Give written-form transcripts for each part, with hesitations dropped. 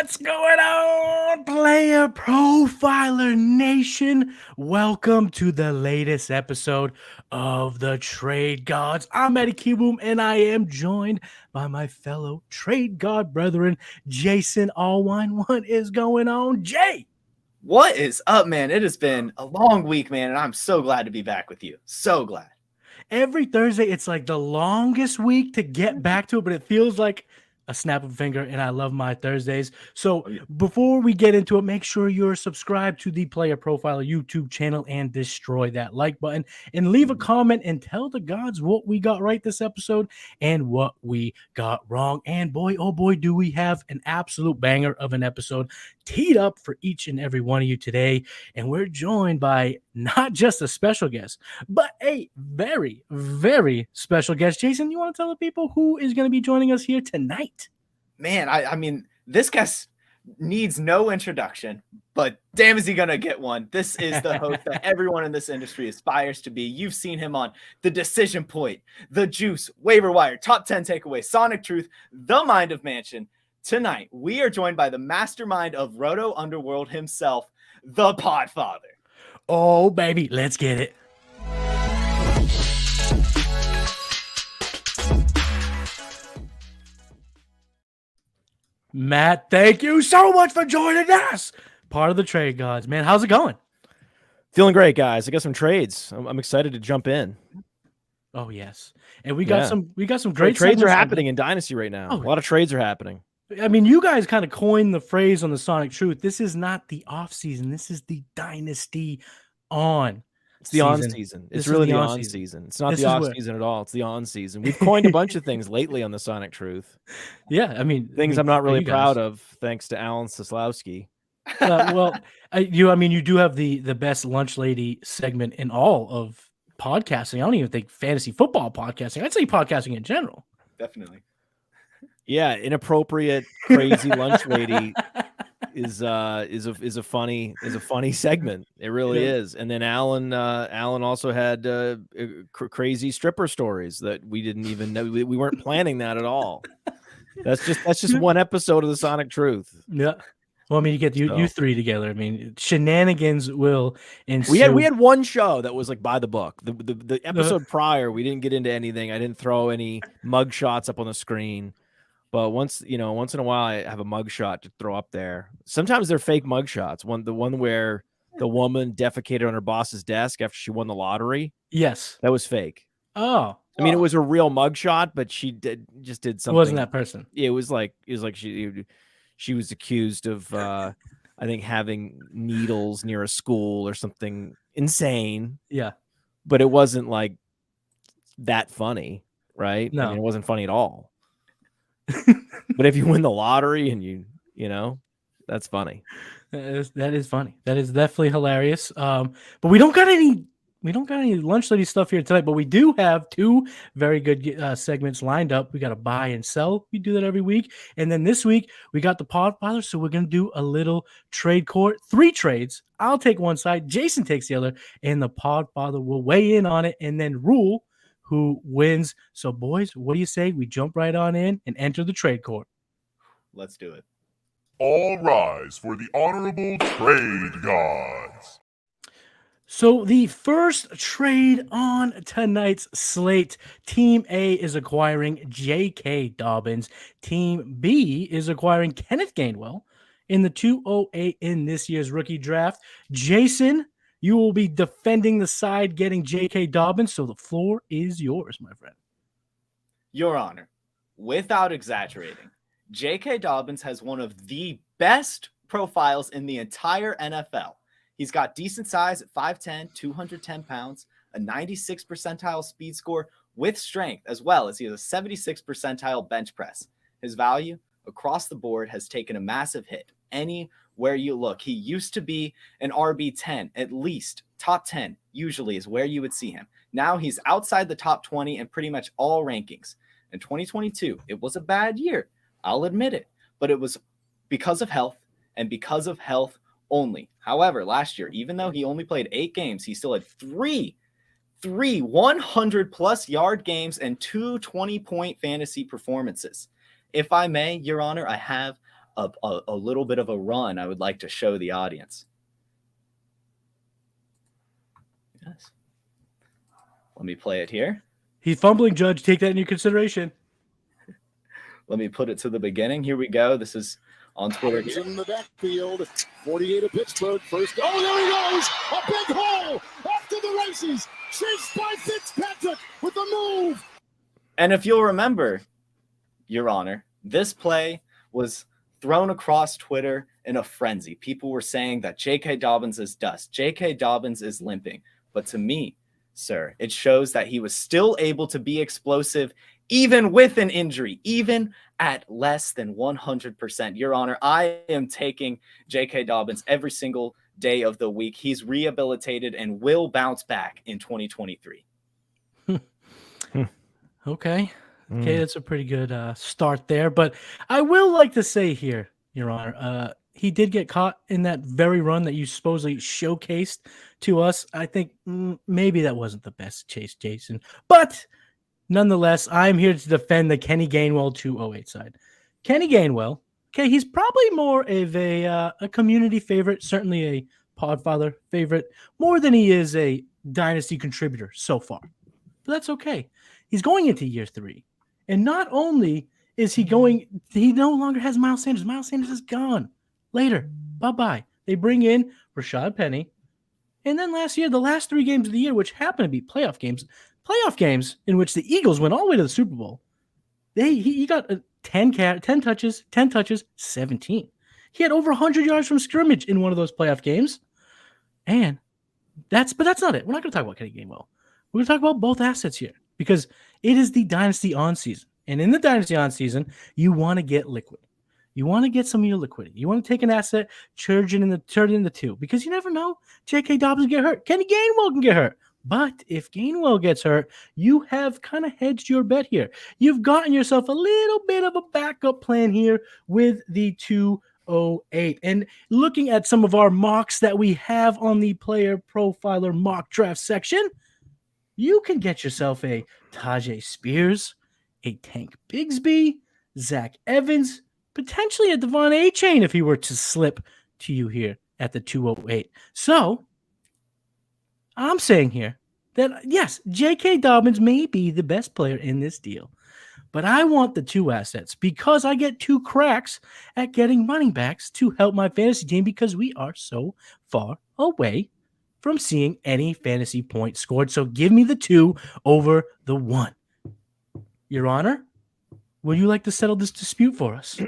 What's going on, Player Profiler Nation? Welcome to the latest episode of the Trade Gods. I'm Matty Kiwoom, and I am joined by my fellow Trade God brethren, Jason Allwine. What is going on, Jay? What is up, man? It has been a long week, man, and I'm so glad to be back with you. So glad. Every Thursday, it's like the longest week to get back to it, but it feels like a snap of a finger, and I love my Thursdays. So before we get into it, make sure you're subscribed to the Player Profiler YouTube channel and destroy that like button and leave a comment and tell the gods what we got right this episode and what we got wrong. And boy, oh boy, do we have an absolute banger of an episode teed up for each and every one of you today. And we're joined by not just a special guest, but a very, very special guest. Jason, you want to tell the people who is going to be joining us here tonight? Man, I mean, this guest needs no introduction, but damn is he going to get one. This is the host that everyone in this industry aspires to be. You've seen him on The Decision Point, The Juice, Waiver Wire, Top 10 Takeaway, Sonic Truth, The Mind of Mansion. Tonight, we are joined by the mastermind of Roto Underworld himself, the Podfather. Oh, baby, let's get it. Matt, thank you so much for joining us. Part of the Trade Gods, man. How's it going? Feeling great, guys. I got some trades. I'm excited to jump in. Oh yes, and we got some great trades are happening in Dynasty right now. Oh, a lot of trades are happening. I mean, you guys kind of coined the phrase on the Sonic Truth. This is not the off season. This is the Dynasty on. It's the on season. It's really the on season. It's not the off season at all. It's the on season. We've coined a bunch of things lately on the Sonic Truth. Yeah, I mean, things I'm not really proud of, thanks to Alan Soslowski. You do have the best lunch lady segment in all of podcasting. I don't even think fantasy football podcasting. I'd say podcasting in general. Definitely. Yeah, inappropriate, crazy lunch lady is a funny segment. It really is. And then Alan also had crazy stripper stories that we didn't even know. We weren't planning that at all. That's just one episode of the Sonic Truth. Yeah. Well, I mean, you get you three together. I mean, shenanigans will ensue. We had one show that was like by the book. The episode prior, we didn't get into anything. I didn't throw any mug shots up on the screen. But once in a while, I have a mugshot to throw up there. Sometimes they're fake mugshots. The one where the woman defecated on her boss's desk after she won the lottery. Yes, that was fake. Oh, I mean, it was a real mugshot, but she did something. It wasn't that person. Yeah, it was like she was accused of I think having needles near a school or something insane. Yeah, but it wasn't like that funny, right? No, I mean, it wasn't funny at all. But if you win the lottery and you know, that's funny. That is funny. That is definitely hilarious. But we don't got any lunch lady stuff here tonight, but we do have two very good segments lined up. We got a buy and sell. We do that every week. And then this week we got the Podfather. So we're going to do a little trade court, 3 trades. I'll take one side. Jason takes the other, and the Podfather will weigh in on it and then rule who wins. So, boys, what do you say? We jump right on in and enter the trade court. Let's do it. All rise for the honorable trade gods. So the first trade on tonight's slate, Team A is acquiring J.K. Dobbins. Team B is acquiring Kenneth Gainwell in the 208 in this year's rookie draft. Jason, you will be defending the side getting J.K. Dobbins, so the floor is yours, my friend. Your Honor, without exaggerating, J.K. Dobbins has one of the best profiles in the entire NFL. He's got decent size at 5'10", 210 pounds, a 96 percentile speed score with strength, as well as he has a 76 percentile bench press. His value across the board has taken a massive hit. Anywhere you look, he used to be an RB10, at least top 10 usually is where you would see him. Now he's outside the top 20 in pretty much all rankings. In 2022, it was a bad year. I'll admit it, but it was because of health and because of health only. However, last year, even though he only played 8 games, he still had three 100-plus yard games and 2 20-point fantasy performances. If I may, Your Honor, I have a little bit of a run I would like to show the audience. Yes. Let me play it here. He's fumbling, Judge. Take that into consideration. Let me put it to the beginning. Here we go. This is on Twitter. He's in the backfield. 48 of Pittsburgh. First. Oh, there he goes. A big hole. Off to the races. Chased by Fitzpatrick with a move. And if you'll remember, Your Honor, this play was thrown across Twitter in a frenzy. People were saying that J.K. Dobbins is dust. J.K. Dobbins is limping. But to me, sir, it shows that he was still able to be explosive even with an injury, even at less than 100%. Your Honor, I am taking J.K. Dobbins every single day of the week. He's rehabilitated and will bounce back in 2023. Okay. Okay, that's a pretty good start there. But I will like to say here, Your Honor, he did get caught in that very run that you supposedly showcased to us. I think maybe that wasn't the best chase, Jason. But nonetheless, I'm here to defend the Kenny Gainwell 208 side. Kenny Gainwell, okay, he's probably more of a community favorite, certainly a Podfather favorite, more than he is a dynasty contributor so far. But that's okay. He's going into year 3. And not only is he no longer has Miles Sanders. Miles Sanders is gone. Later. Bye-bye. They bring in Rashaad Penny. And then last year, the last 3 games of the year, which happened to be playoff games in which the Eagles went all the way to the Super Bowl, he got 10 touches, 17. He had over 100 yards from scrimmage in one of those playoff games. And that's not it. We're not going to talk about Kenny Gainwell. We're going to talk about both assets here because it is the dynasty on season. And in the dynasty on season, you want to get liquid. You want to get some of your liquidity. You want to take an asset, turn it into 2 because you never know. J.K. Dobbins can get hurt. Kenny Gainwell can get hurt. But if Gainwell gets hurt, you have kind of hedged your bet here. You've gotten yourself a little bit of a backup plan here with the 208. And looking at some of our mocks that we have on the Player Profiler mock draft section, you can get yourself a Tajay Spears, a Tank Bigsby, Zach Evans, potentially a Devon A-Chain if he were to slip to you here at the 208. So I'm saying here that, yes, J.K. Dobbins may be the best player in this deal, but I want the 2 assets because I get 2 cracks at getting running backs to help my fantasy team because we are so far away from seeing any fantasy points scored. So give me the 2 over the 1. Your Honor, would you like to settle this dispute for us?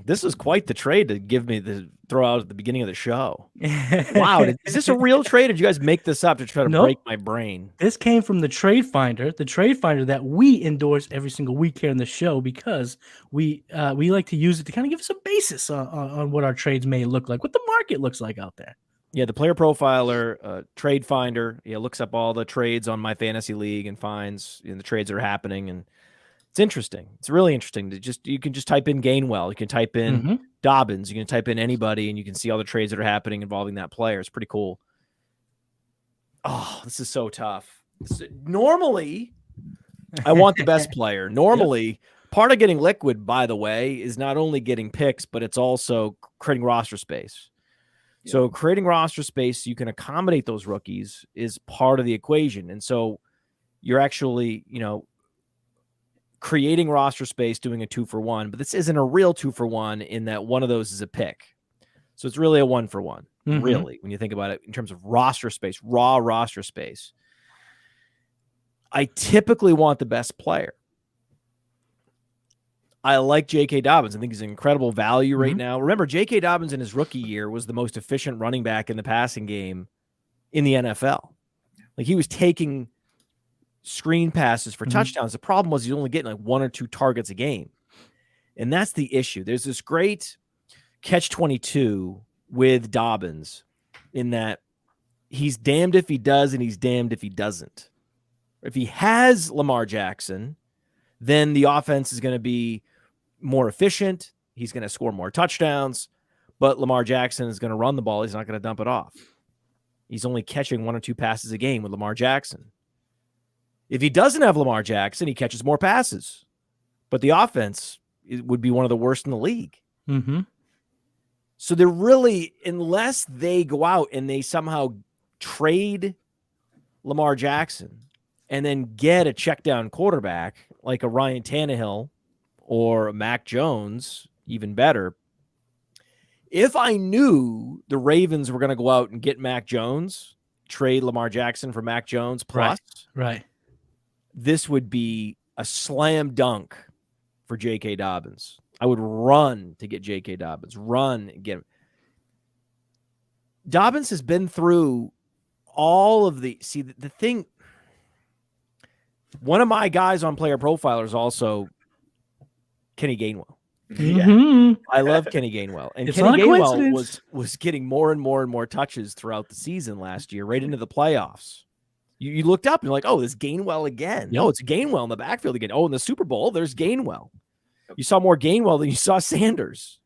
This is quite the trade to give me the throw out at the beginning of the show. Wow. Is this a real trade? Or did you guys make this up to try to break my brain? This came from the Trade Finder that we endorse every single week here in the show because we like to use it to kind of give us a basis on what our trades may look like, what the market looks like out there. Yeah, the Player Profiler Trade Finder looks up all the trades on my fantasy league and finds the trades that are happening, and it's interesting. It's really interesting to you can just type in Gainwell, you can type in Dobbins, you can type in anybody, and you can see all the trades that are happening involving that player. It's pretty cool. Oh, this is so tough. Normally, I want the best player. Normally, part of getting liquid, by the way, is not only getting picks, but it's also creating roster space. So creating roster space so you can accommodate those rookies is part of the equation. And so you're actually, creating roster space, doing a 2-for-1, but this isn't a real 2-for-1 in that one of those is a pick. So it's really a 1-for-1, really, when you think about it in terms of roster space, raw roster space. I typically want the best player. I like J.K. Dobbins. I think he's an incredible value right now. Remember, J.K. Dobbins in his rookie year was the most efficient running back in the passing game in the NFL. Like, he was taking screen passes for touchdowns. The problem was he's only getting like 1 or 2 targets a game. And that's the issue. There's this great catch-22 with Dobbins in that he's damned if he does and he's damned if he doesn't. If he has Lamar Jackson, then the offense is going to be more efficient. He's going to score more touchdowns, but Lamar Jackson is going to run the ball. He's not going to dump it off. He's only catching 1 or 2 passes a game with Lamar Jackson. If he doesn't have Lamar Jackson, he catches more passes, but the offense would be one of the worst in the league. So they're really, unless they go out and they somehow trade Lamar Jackson and then get a check down quarterback like a Ryan Tannehill or a Mac Jones, even better. If I knew the Ravens were going to go out and get Mac Jones, trade Lamar Jackson for Mac Jones plus, Right. this would be a slam dunk for J.K. Dobbins. I would run to get J.K. Dobbins. Run and get him. Dobbins has been through all of the... See, the thing... One of my guys on Player Profiler is also Kenny Gainwell. Mhm. I love Kenny Gainwell. And It's Kenny not a Gainwell coincidence. was getting more and more and more touches throughout the season last year, right into the playoffs. You looked up and you're like, oh, there's Gainwell again. No, it's Gainwell in the backfield again. Oh, in the Super Bowl, there's Gainwell. You saw more Gainwell than you saw Sanders.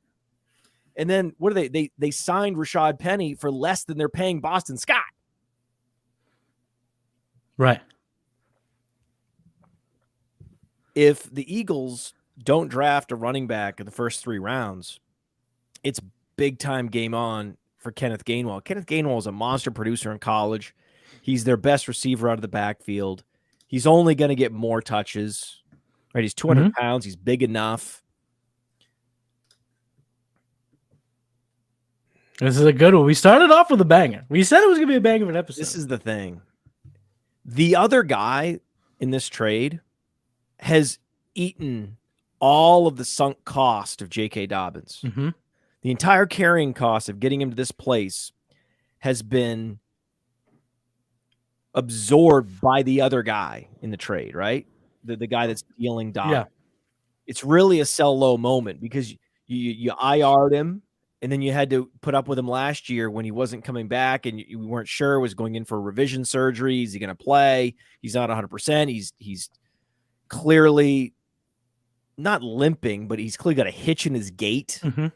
And then what are they signed Rashaad Penny for less than they're paying Boston Scott. Right. If the Eagles don't draft a running back in the first 3 rounds, it's big time game on for Kenneth Gainwell. Kenneth Gainwell is a monster producer in college. He's their best receiver out of the backfield. He's only going to get more touches. Right? He's 200 pounds. He's big enough. This is a good one. We started off with a banger. We said it was going to be a banger of an episode. This is the thing. The other guy in this trade has eaten all of the sunk cost of J.K. Dobbins. Mm-hmm. The entire carrying cost of getting him to this place has been absorbed by the other guy in the trade, right? The guy that's dealing Dobbins. Yeah. It's really a sell low moment because you IR'd him, and then you had to put up with him last year when he wasn't coming back, and you weren't sure, was going in for revision surgery. Is he going to play? He's not 100%. He's clearly not limping, but he's clearly got a hitch in his gait. Mm-hmm.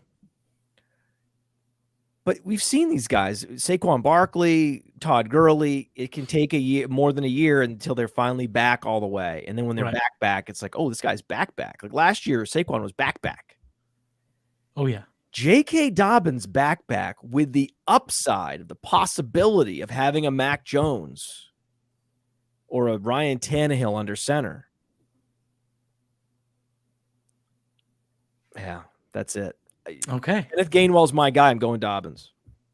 But we've seen these guys, Saquon Barkley, Todd Gurley. It can take a year, more than a year, until they're finally back all the way. And then when they're back, it's like, oh, this guy's back. Like last year, Saquon was back. Oh, yeah. J.K. Dobbins back with the upside of the possibility of having a Mac Jones or a Ryan Tannehill under center. Yeah, that's it. Okay. And if Gainwell's my guy, I'm going Dobbins.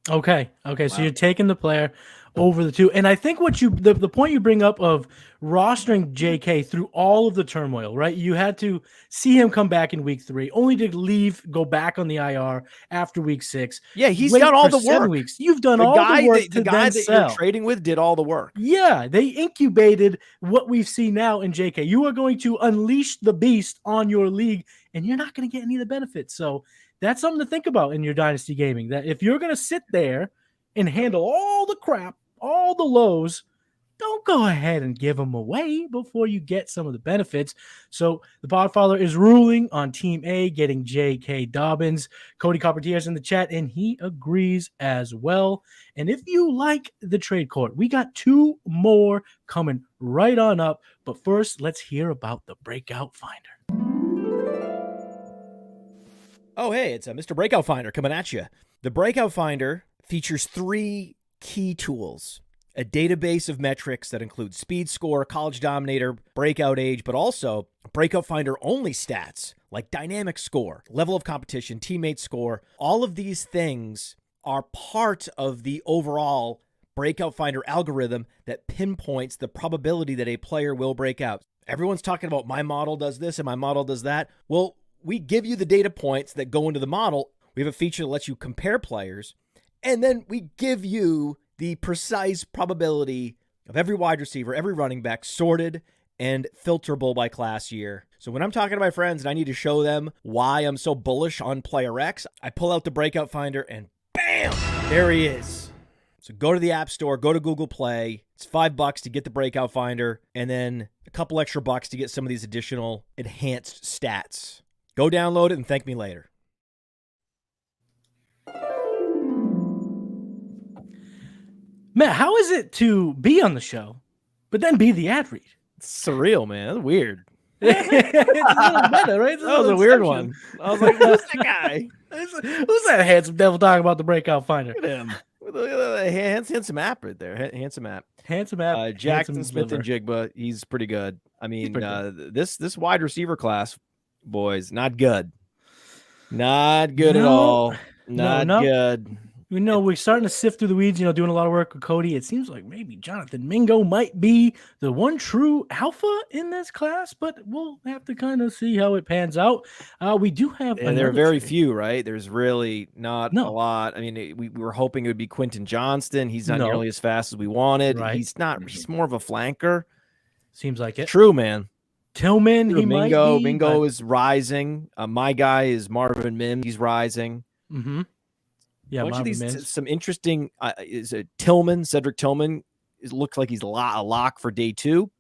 Okay. So you're taking the player over the 2. And I think what the point you bring up of rostering JK through all of the turmoil, right? You had to see him come back in week 3, only to go back on the IR after week 6. Yeah, he's done all the 7 work. Weeks. You've done all the work. The guy that you're trading with did all the work. Yeah, they incubated what we see now in JK. You are going to unleash the beast on your league, and you're not going to get any of the benefits. So that's something to think about in your dynasty gaming, that if you're going to sit there and handle all the crap, all the lows, don't go ahead and give them away before you get some of the benefits. So the Podfather is ruling on Team A getting J.K. Dobbins. Cody Coppertier's in the chat, and he agrees as well. And if you like the trade court, we got 2 more coming right on up. But first, let's hear about the Breakout Finder. Oh, hey, it's Mr. Breakout Finder coming at you. The Breakout Finder features 3 key tools: a database of metrics that include speed score, college dominator, breakout age, but also Breakout Finder only stats like dynamic score, level of competition, teammate score. All of these things are part of the overall Breakout Finder algorithm that pinpoints the probability that a player will break out. Everyone's talking about my model does this and my model does that. Well, we give you the data points that go into the model. We have a feature that lets you compare players, and then we give you the precise probability of every wide receiver, every running back, sorted and filterable by class year. So when I'm talking to my friends and I need to show them why I'm so bullish on Player X, I pull out the Breakout Finder and bam, there he is. So go to the App Store, go to Google Play. It's $5 to get the Breakout Finder, and then a couple extra bucks to get some of these additional enhanced stats. Go download it and thank me later. Matt, how is it to be on the show, but then be the ad read? It's surreal, man. That's weird. It's a little meta, right? It's That was a little weird Inception. one. I was like, who's that guy? Who's that handsome devil talking about the Breakout Finder? Look at him. With a handsome app right there. Handsome app. Handsome app. Jackson handsome Smith and deliverer. Jigba. He's pretty good. I mean, pretty good. this wide receiver class, boys, not good. Not good at No. all. No, Not good. We're starting to sift through the weeds, doing a lot of work with Cody. It seems like maybe Jonathan Mingo might be the one true alpha in this class, but we'll have to kind of see how it pans out. We do have, And there are very trade. few, right? There's really not No. a lot. I mean, we were hoping it would be Quentin Johnston. He's not No. nearly as fast as we wanted. Right. He's not. He's more of a flanker. Seems like it. True, man. Tillman, True. he might Mingo. be. Mingo is rising. My guy is Marvin Mims. He's rising. Mm-hmm. Yeah, bunch of Marvin these Mims. some interesting is Tillman, Cedric Tillman looks like he's a lock for day 2.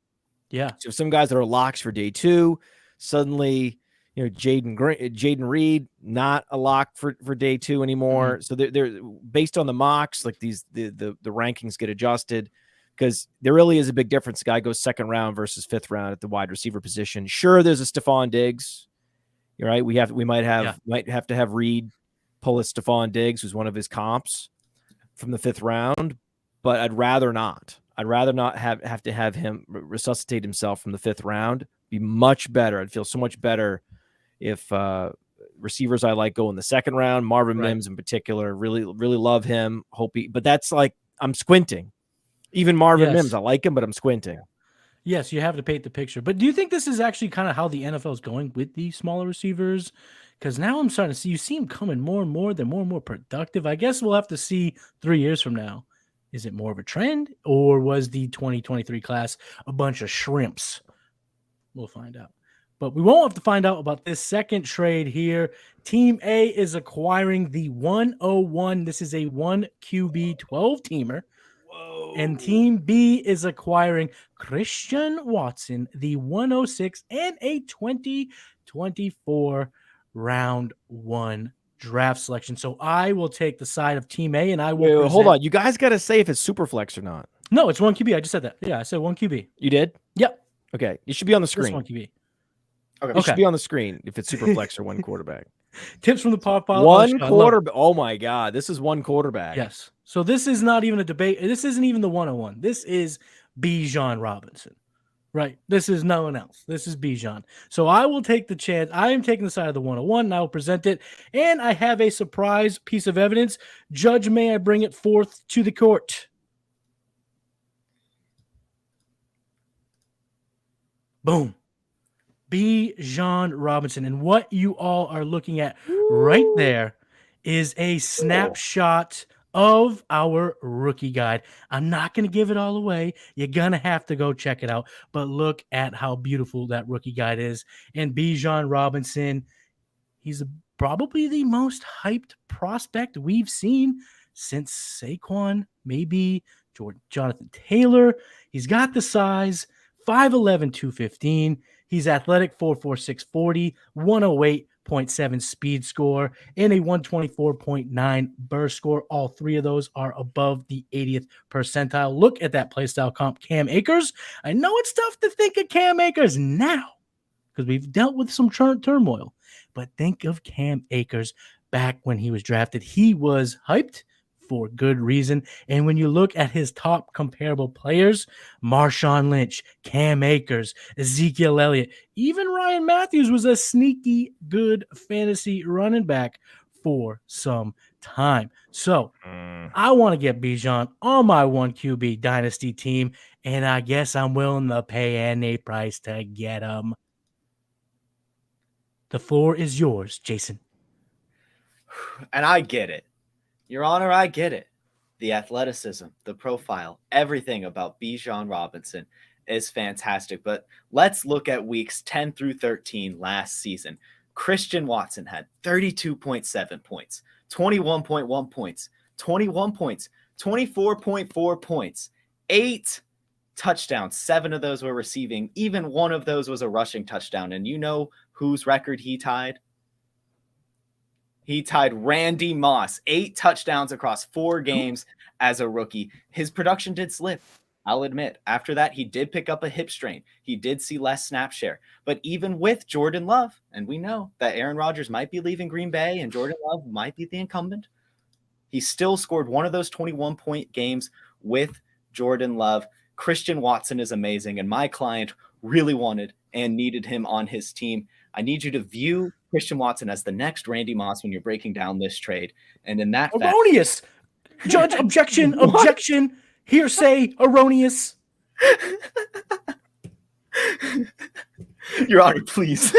Yeah. So some guys that are locks for day 2, suddenly, Jaden Reed, not a lock for day 2 anymore. Mm-hmm. So they're based on the mocks, like the rankings get adjusted because there really is a big difference. The guy goes 2nd round versus 5th round at the wide receiver position. Sure, there's a Stephon Diggs. You're right. We might have to have Reed pull a Stephon Diggs, who's one of his comps from the 5th round, but I'd rather not. I'd rather not have to have him resuscitate himself from the 5th round. Be much better. I'd feel so much better if receivers I like go in the 2nd round. Marvin Mims in particular, really love him. But that's like I'm squinting. Even Marvin Mims, I like him, but I'm squinting. Yes, you have to paint the picture. But do you think this is actually kind of how the NFL is going with the smaller receivers? Because now I'm starting to see you see them coming more and more. They're more and more productive. I guess we'll have to see 3 years from now. Is it more of a trend, or was the 2023 class a bunch of shrimps? We'll find out. But we won't have to find out about this second trade here. Team A is acquiring the 101. This is a 1 QB 12-teamer. Whoa. And Team B is acquiring Christian Watson, the 106, and a 2024 round 1 draft selection. So I will take the side of Team A, and I will Wait, hold on. You guys got to say if it's super flex or not. No, it's 1 QB. I just said that. Yeah, I said 1 QB. You did? Yep. Okay. You should be on the screen. 1 QB. Okay. It should be on the screen if it's super flex or 1 quarterback. Tips from the Podfather. 1 quarterback. Oh my God. This is 1 quarterback. Yes. So this is not even a debate. This isn't even the 101. This is Bijan Robinson. Right. This is no one else. This is Bijan. So I will take the chance. I am taking the side of the 101, and I will present it. And I have a surprise piece of evidence. Judge, may I bring it forth to the court? Boom. Bijan Robinson. And what you all are looking at right there is a snapshot of our rookie guide. I'm not going to give it all away. You're going to have to go check it out. But look at how beautiful that rookie guide is. And Bijan Robinson, he's probably the most hyped prospect we've seen since Saquon, maybe Jonathan Taylor. He's got the size, 5'11", 215. He's athletic, 4'4", 640, 108.7 speed score, and a 124.9 burst score. All 3 of those are above the 80th percentile. Look at that playstyle comp, Cam Akers. I know it's tough to think of Cam Akers now because we've dealt with some turmoil, but think of Cam Akers back when he was drafted. He was hyped for good reason. And when you look at his top comparable players, Marshawn Lynch, Cam Akers, Ezekiel Elliott, even Ryan Matthews was a sneaky good fantasy running back for some time. So I want to get Bijan on my 1 QB dynasty team, and I guess I'm willing to pay any price to get him. The floor is yours, Jason. And I get it. Your Honor, I get it. The athleticism, the profile, everything about Bijan Robinson is fantastic. But let's look at weeks 10 through 13 last season. Christian Watson had 32.7 points, 21.1 points, 21 points, 24.4 points, 8 touchdowns. 7 of those were receiving. Even 1 of those was a rushing touchdown. And you know whose record he tied? He tied Randy Moss, 8 touchdowns across 4 games as a rookie. His production did slip. I'll admit, after that, he did pick up a hip strain. He did see less snap share. But even with Jordan Love, and we know that Aaron Rodgers might be leaving Green Bay and Jordan Love might be the incumbent, he still scored one of those 21-point games with Jordan Love. Christian Watson is amazing, and my client really wanted and needed him on his team. I need you to view Christian Watson as the next Randy Moss when you're breaking down this trade. And in that erroneous. Judge, objection, objection, hearsay, erroneous. Your Honor, please.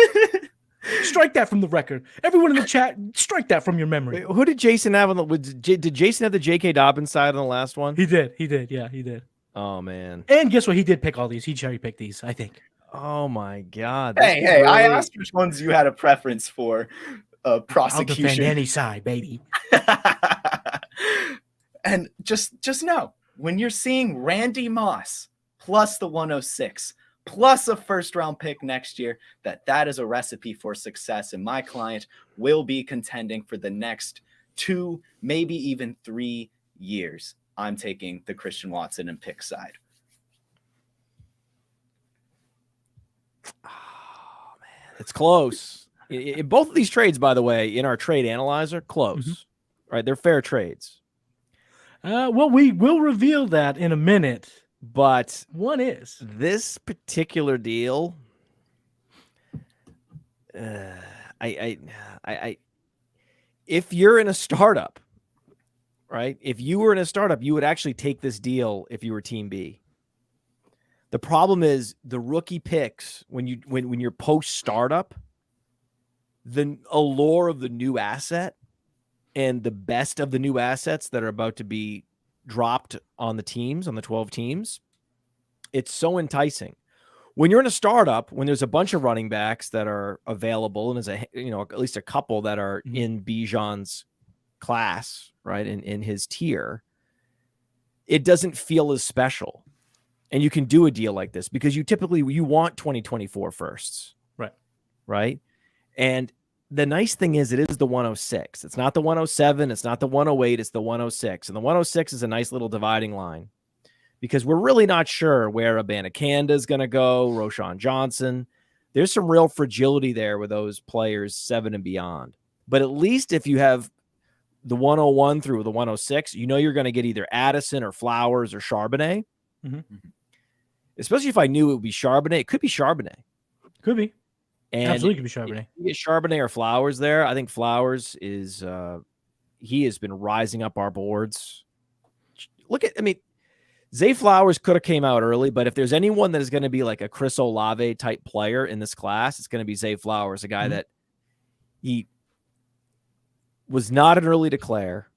Strike that from the record. Everyone in the chat, strike that from your memory. Wait, who did Jason have on the? Did Jason have the J.K. Dobbins side on the last one? He did. Yeah, he did. Oh man! And guess what? He did pick all these. He cherry picked these, I think. Oh my God! Hey! I asked which ones you had a preference for. Prosecution. I'll defend any side, baby. And just know, when you're seeing Randy Moss plus the 106 plus a first-round pick next year, that is a recipe for success, and my client will be contending for the next 2, maybe even 3 years. I'm taking the Christian Watson and pick side. Oh man, it's close. In both of these trades, by the way, in our trade analyzer, close. Right? They're fair trades. Well, we will reveal that in a minute. But one is this particular deal. If you're in a startup, right? If you were in a startup, you would actually take this deal if you were Team B. The problem is the rookie picks when you're post startup, the allure of the new asset and the best of the new assets that are about to be dropped on the teams, on the 12 teams, it's so enticing. When you're in a startup, when there's a bunch of running backs that are available, and there's at least a couple that are in Bijan's class, right, in his tier, it doesn't feel as special. And you can do a deal like this because you want 2024 firsts. Right. And the nice thing is it is the 106. It's not the 107. It's not the 108. It's the 106. And the 106 is a nice little dividing line because we're really not sure where Abanikanda is going to go, Rashaad Johnson. There's some real fragility there with those players 7 and beyond. But at least if you have the 101 through the 106, you're going to get either Addison or Flowers or Charbonnet. Especially if I knew it would be Charbonnet. It could be Charbonnet. Could be. And absolutely could be Charbonnet. If you get Charbonnet or Flowers there, I think Flowers is he has been rising up our boards. Zay Flowers could have came out early, but if there's anyone that is going to be like a Chris Olave type player in this class, it's going to be Zay Flowers, a guy that he was not an early declare,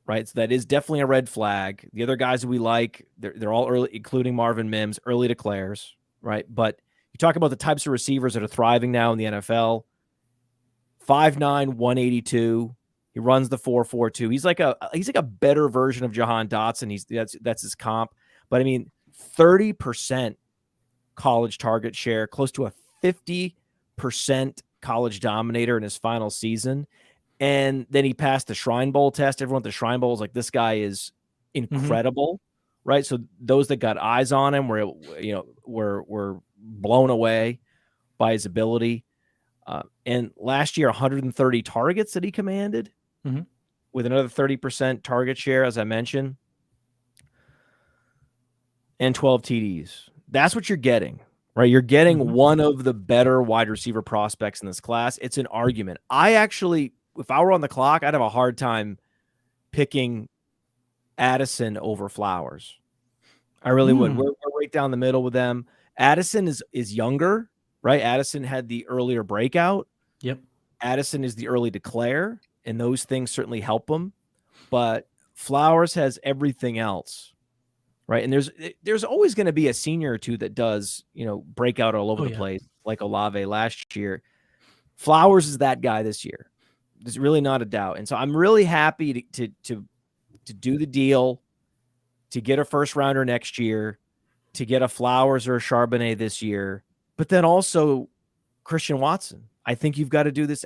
right? So that is definitely a red flag. The other guys that we like, they're all early, including Marvin Mims, early declares, right? But you talk about the types of receivers that are thriving now in the NFL. 5'9", 182. He runs the 4.42. He's like a better version of Jahan Dotson. That's his comp. But 30% college target share, close to a 50% college dominator in his final season. And then he passed the Shrine Bowl test. Everyone at the Shrine Bowl was like, this guy is incredible, right? So those that got eyes on him were blown away by his ability. And last year, 130 targets that he commanded with another 30% target share, as I mentioned, and 12 TDs. That's what you're getting, right? You're getting one of the better wide receiver prospects in this class. It's an argument. If I were on the clock, I'd have a hard time picking Addison over Flowers. I really would. We're right down the middle with them. Addison is younger, right? Addison had the earlier breakout. Yep. Addison is the early declare, and those things certainly help him. But Flowers has everything else, right? And there's always going to be a senior or two that does, break out all over the place, like Olave last year. Flowers is that guy this year. There's really not a doubt. And so I'm really happy to do the deal, to get a first rounder next year, to get a Flowers or a Charbonnet this year, but then also Christian Watson. I think you've got to do this.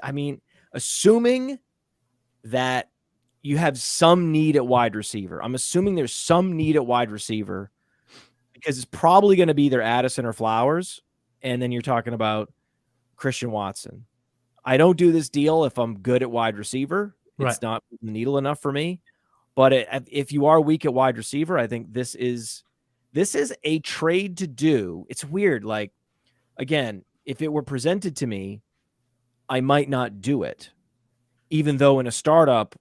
Assuming that you have some need at wide receiver. I'm assuming there's some need at wide receiver, because it's probably going to be either Addison or Flowers, and then you're talking about Christian Watson. I don't do this deal if I'm good at wide receiver. It's not the needle enough for me. But if you are weak at wide receiver, I think this is a trade to do. It's weird. Like, again, if it were presented to me, I might not do it. Even though in a startup,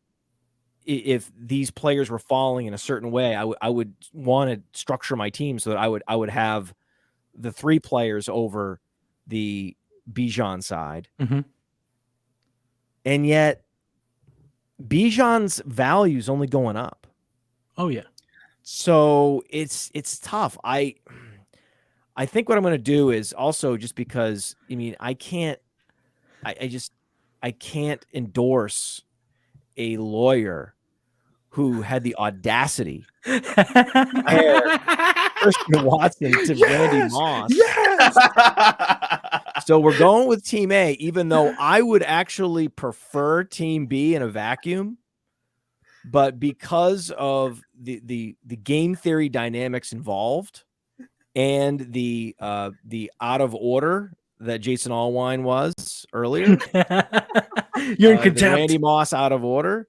if these players were falling in a certain way, I would want to structure my team so that I would have the 3 players over the Bijan side. Mm-hmm. And yet Bijan's value is only going up. Oh yeah. So it's tough. I think what I'm going to do is also, just because, I mean, I can't endorse a lawyer who had the audacity to compare Christian Watson to Randy Moss. Yes. So we're going with Team A, even though I would actually prefer Team B in a vacuum. But because of the game theory dynamics involved and the out of order that Jason Allwine was earlier, you're in contempt. Randy Moss out of order,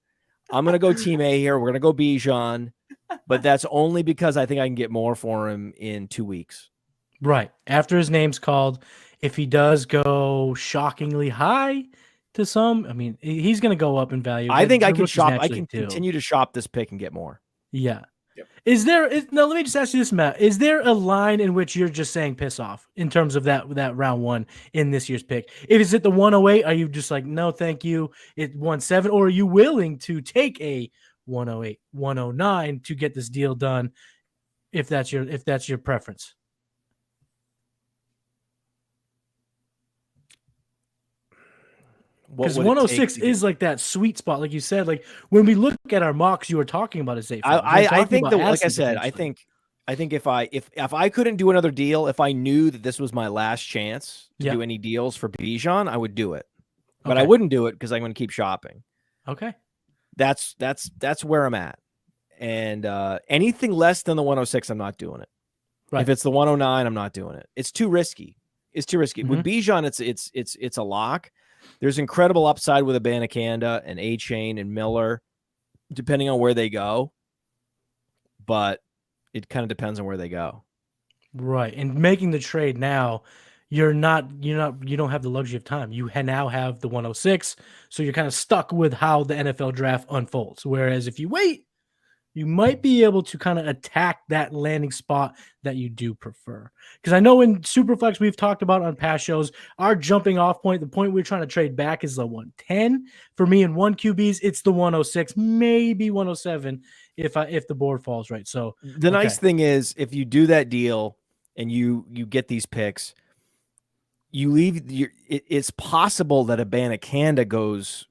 I'm going to go Team A here. We're going to go Bijan, but that's only because I think I can get more for him in 2 weeks. Right. After his name's called, if he does go shockingly high to some, I mean, he's going to go up in value. I think I can rookies shop. I naturally can do. continue to shop this pick and get more. Yeah. Yep. Now let me just ask you this, Matt. Is there a line in which you're just saying piss off in terms of that round 1 in this year's pick? If it's at the 108, are you just like, no, thank you, it 107, or are you willing to take a 108, 109 to get this deal done if that's your preference? Because 106 is like that sweet spot, like you said. Like when we look at our mocks, you were talking about a safe. I think that, like I said, I think if I couldn't do another deal, if I knew that this was my last chance to do any deals for Bijan, I would do it. But I wouldn't do it because I'm going to keep shopping. Okay, that's where I'm at. And anything less than the 106, I'm not doing it. Right. If it's the 109, I'm not doing it. It's too risky. It's too risky. With Bijan, it's a lock. There's incredible upside with Abanikanda and A-Chain and Miller, depending on where they go. But it kind of depends on where they go. Right. And making the trade now, you don't have the luxury of time. You now have the 106, so you're kind of stuck with how the NFL draft unfolds. Whereas if you wait, you might be able to kind of attack that landing spot that you do prefer. Because I know in Superflex, we've talked about on past shows, our jumping off point, the point we're trying to trade back is the 110. For me in 1 QBs, it's the 106, maybe 107 if the board falls right. So the nice thing is, if you do that deal and you get these picks, you leave it's possible that Abanikanda goes,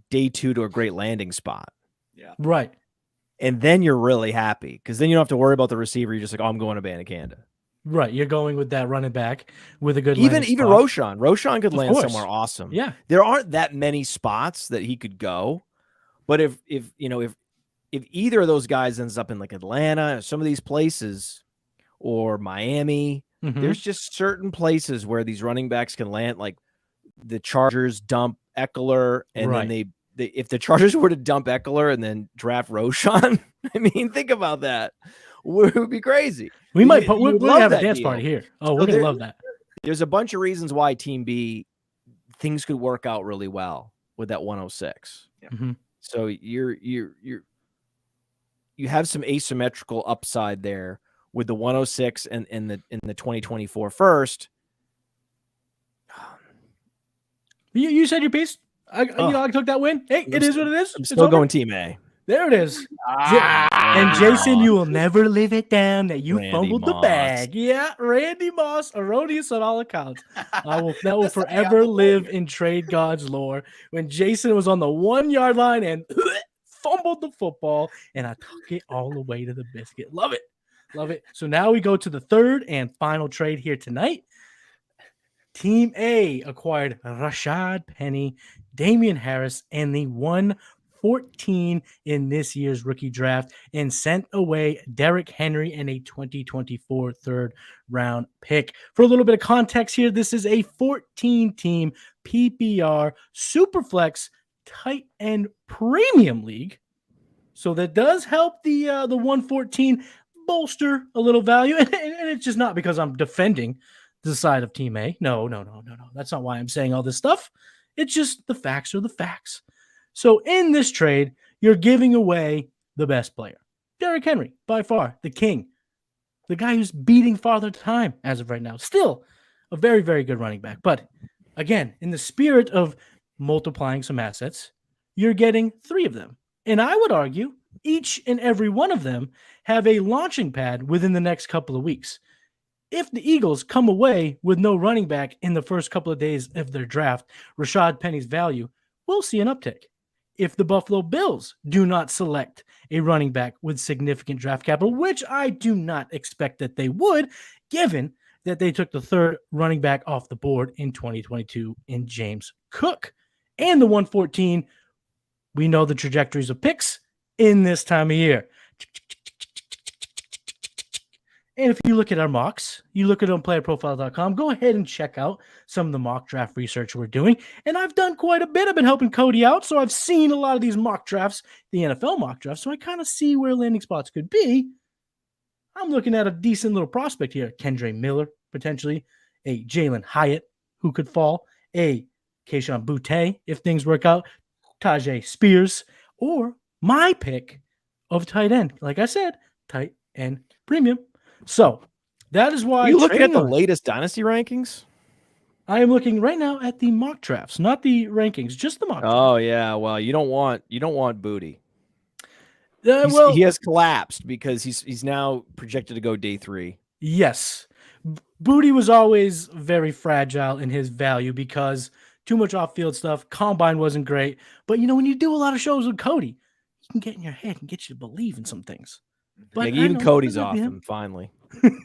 day 2 to a great landing spot. Yeah. Right. And then you're really happy because then you don't have to worry about the receiver. You're just like, oh, I'm going to Abanikanda. Right. You're going with that running back with a good even spot. Roshan. Roshan could land somewhere awesome. Yeah. There aren't that many spots that he could go. But if either of those guys ends up in like Atlanta or some of these places or Miami, there's just certain places where these running backs can land. Like the Chargers dump Eckler and then if the Chargers were to dump Eckler and then draft Roshan, I mean, think about that. It would be crazy. We'll have a dance party here. Oh, we're going to love that. There's a bunch of reasons why Team B, things could work out really well with that 106. Yeah. So you have some asymmetrical upside there with the 106 and in the 2024 first. You said your piece. I took that win. Hey, it is what it is. I'm still going Team A. There it is. And Jason, you will never live it down that you fumbled the bag. Yeah, Randy Moss, erroneous on all accounts. That will forever live in trade gods lore. When Jason was on the 1 yard line and fumbled the football, and I took it all the way to the biscuit. Love it. Love it. So now we go to the third and final trade here tonight. Team A acquired Rashaad Penny, Damien Harris, and the 1 14 in this year's rookie draft and sent away Derrick Henry and a 2024 third-round pick. For a little bit of context here, this is a 14-team PPR Superflex tight end premium league. So that does help the 114 bolster a little value. And it's just not because I'm defending the side of Team A. No. That's not why I'm saying all this stuff. It's just the facts are the facts. So in this trade, you're giving away the best player. Derrick Henry, by far, the king. The guy who's beating Father Time as of right now. Still a very, very good running back. But again, in the spirit of multiplying some assets, you're getting 3 of them. And I would argue each and every one of them have a launching pad within the next couple of weeks. If the Eagles come away with no running back in the first couple of days of their draft, Rashaad Penny's value will see an uptick. If the Buffalo Bills do not select a running back with significant draft capital, which I do not expect that they would, given that they took the 3rd running back off the board in 2022 in James Cook. And the 114, we know the trajectories of picks in this time of year. And if you look at our mocks, you look at it on PlayerProfiler.com, go ahead and check out some of the mock draft research we're doing. And I've done quite a bit. I've been helping Cody out, so I've seen a lot of these mock drafts, the NFL mock drafts, so I kind of see where landing spots could be. I'm looking at a decent little prospect here. Kendre Miller, potentially. A Jalen Hyatt, who could fall. A Kayshon Boutte, if things work out. Tajay Spears, or my pick of tight end. Like I said, tight end premium. So that is why. Are you looking at the latest dynasty rankings? I am looking right now at the mock drafts, not the rankings, just the mock drafts. Oh yeah, well you don't want Booty. Well, he has collapsed because he's now projected to go day 3. Yes, Booty was always very fragile in his value because too much off-field stuff. Combine wasn't great, but when you do a lot of shows with Cody, you can get in your head and get you to believe in some things. But even Cody's off him finally.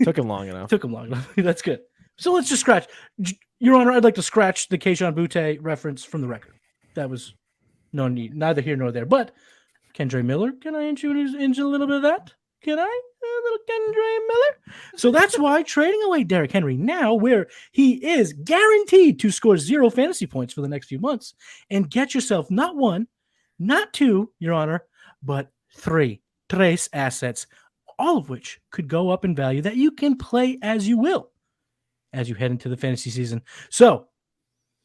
Took him long enough. That's good. So let's just scratch. Your Honor, I'd like to scratch the Kayshon Boutte reference from the record. That was no need, neither here nor there. But Kendre Miller, can I introduce a little bit of that? Can I? A little Kendre Miller? So that's why trading away Derrick Henry now, where he is guaranteed to score 0 fantasy points for the next few months, and get yourself not 1, not 2, Your Honor, but 3 trace assets, all of which could go up in value that you can play as you will as you head into the fantasy season. So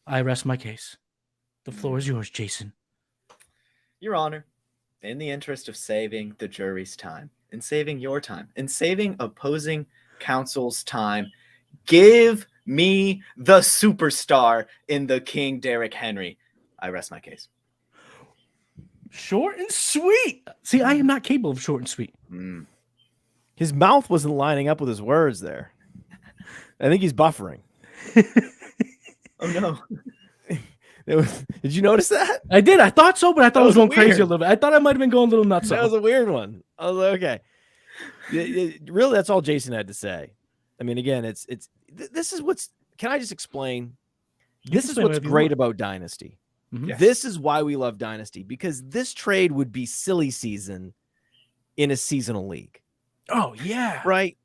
I rest my case. The floor is yours, Jason. Your Honor, in the interest of saving the jury's time, and saving your time, and saving opposing counsel's time, give me the superstar in the King Derrick Henry. I rest my case. Short and sweet. See, I am not capable of short and sweet. His mouth wasn't lining up with his words there. I think he's buffering. Oh no. Did you notice that? I did. I thought so, but I thought I was going weird. crazy a little bit. I thought I might have been going a little nuts. That was a weird one. I was like, okay. Really, that's all Jason had to say. I mean, again, this is what's. Can I just explain? This is what's great about Dynasty. Mm-hmm. Yes. This is why we love Dynasty, because this trade would be silly season in a seasonal league. Oh, yeah. Right?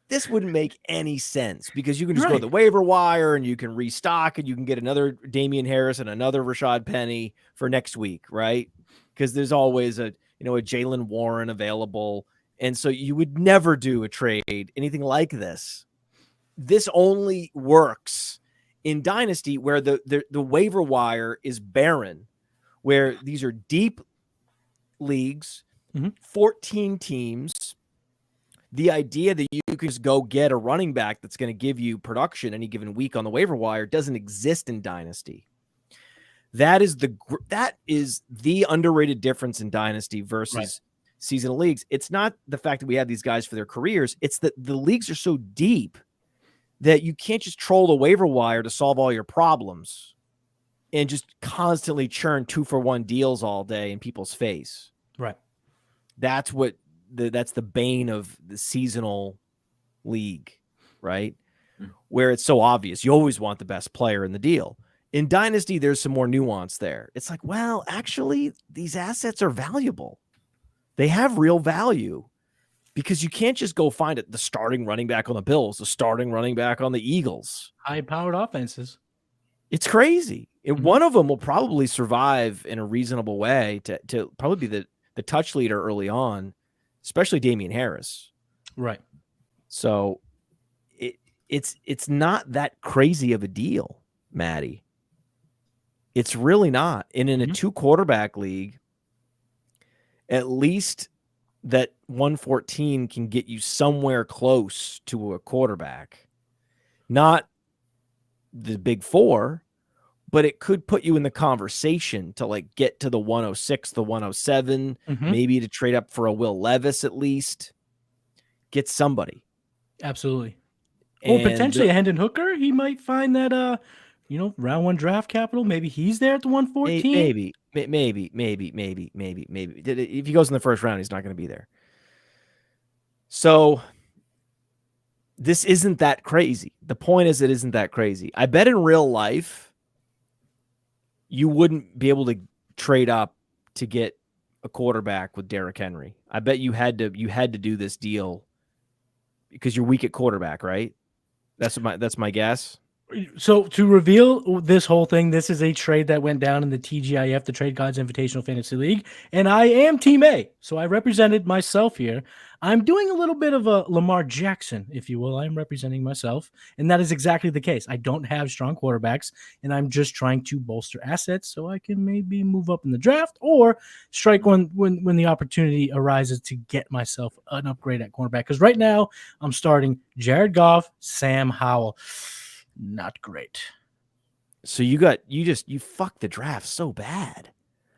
This wouldn't make any sense because you can just go to the waiver wire and you can restock and you can get another Damien Harris and another Rashaad Penny for next week, right? Because there's always a Jalen Warren available. And so you would never do a trade, anything like this. This only works in Dynasty where the waiver wire is barren, where these are deep leagues, 14 teams. The idea that you can just go get a running back that's going to give you production any given week on the waiver wire doesn't exist in Dynasty. That is the underrated difference in Dynasty versus seasonal leagues. It's not the fact that we have these guys for their careers. It's that the leagues are so deep that you can't just troll the waiver wire to solve all your problems and just constantly churn 2-for-1 deals all day in people's face. Right. That's the bane of the seasonal league, right? Where it's so obvious. You always want the best player in the deal. In Dynasty, there's some more nuance there. It's like, well, actually, these assets are valuable. They have real value because you can't just go find the starting running back on the Bills, the starting running back on the Eagles. High-powered offenses. It's crazy. One of them will probably survive in a reasonable way to probably be the touch leader early on, especially Damien Harris. Right. So it's not that crazy of a deal, Matty. It's really not. And in a 2-quarterback league, at least that 114 can get you somewhere close to a quarterback. Not the big 4, but it could put you in the conversation to like get to the 106, the 107, maybe to trade up for a Will Levis at least. Get somebody. Absolutely. Or potentially a Hendon Hooker. He might find that round 1 draft capital. Maybe he's there at the 114. Maybe. If he goes in the first round, he's not going to be there. So this isn't that crazy. The point is, it isn't that crazy. I bet in real life, you wouldn't be able to trade up to get a quarterback with Derrick Henry. I bet you had to do this deal because you're weak at quarterback, right? That's my guess. So to reveal this whole thing, this is a trade that went down in the TGIF, the Trade Gods Invitational Fantasy League, and I am Team A, so I represented myself here. I'm doing a little bit of a Lamar Jackson, if you will. I'm representing myself, and that is exactly the case. I don't have strong quarterbacks, and I'm just trying to bolster assets so I can maybe move up in the draft or strike when the opportunity arises to get myself an upgrade at cornerback. Because right now, I'm starting Jared Goff, Sam Howell. Not great. So you fucked the draft so bad.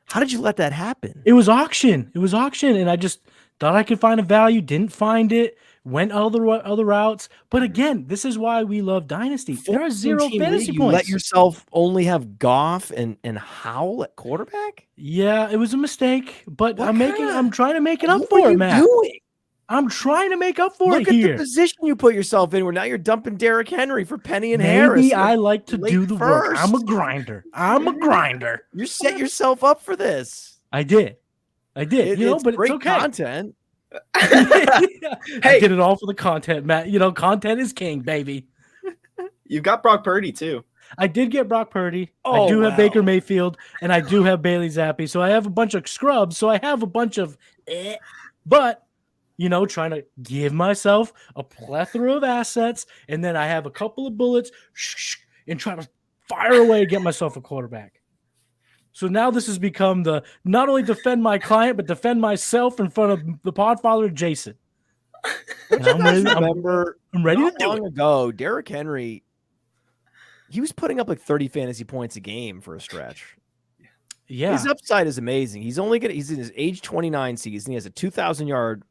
How did you let that happen? It was auction, and I just thought I could find a value, didn't find it, went other routes. But again, this is why we love Dynasty. There are 0 fantasy you points. Let yourself only have Goff and Howell at quarterback? Yeah, it was a mistake, but I'm trying to make it up What for are it, you Matt. doing? I'm trying to make up for Look it at here. the position you put yourself in where now you're dumping Derrick Henry for Penny and Harris. Maybe I like to do the work. first. I'm a grinder. You set yourself up for this. I did. But it's it's great okay. content. I did it all for the content, Matt. Content is king, baby. You've got Brock Purdy too. I did get Brock Purdy. Oh, I do have wow. Baker Mayfield, and I do have Bailey Zappi. So I have a bunch of scrubs. So I have a bunch of, but trying to give myself a plethora of assets, and then I have a couple of bullets and try to fire away and get myself a quarterback. So now this has become the not only defend my client, but defend myself in front of the Podfather Jason. I'm ready to do long it. ago, Derrick Henry, he was putting up like 30 fantasy points a game for a stretch. Yeah. His upside is amazing. He's in his age 29 season. He has a 2,000-yard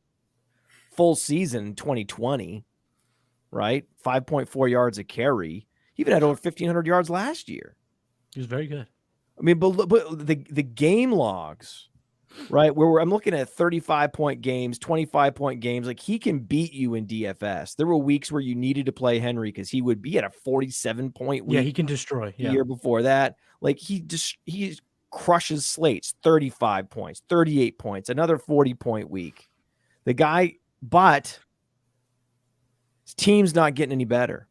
full season in 2020, right? 5.4 yards a carry. He even had over 1,500 yards last year. He was very good. I mean, but the game logs, right? Where I'm looking at 35-point games, 25-point games. Like, he can beat you in DFS. There were weeks where you needed to play Henry because he had a 47-point week. Yeah, he can destroy. The year before that. Like, he crushes slates, 35 points, 38 points, another 40-point week. The guy, but his team's not getting any better.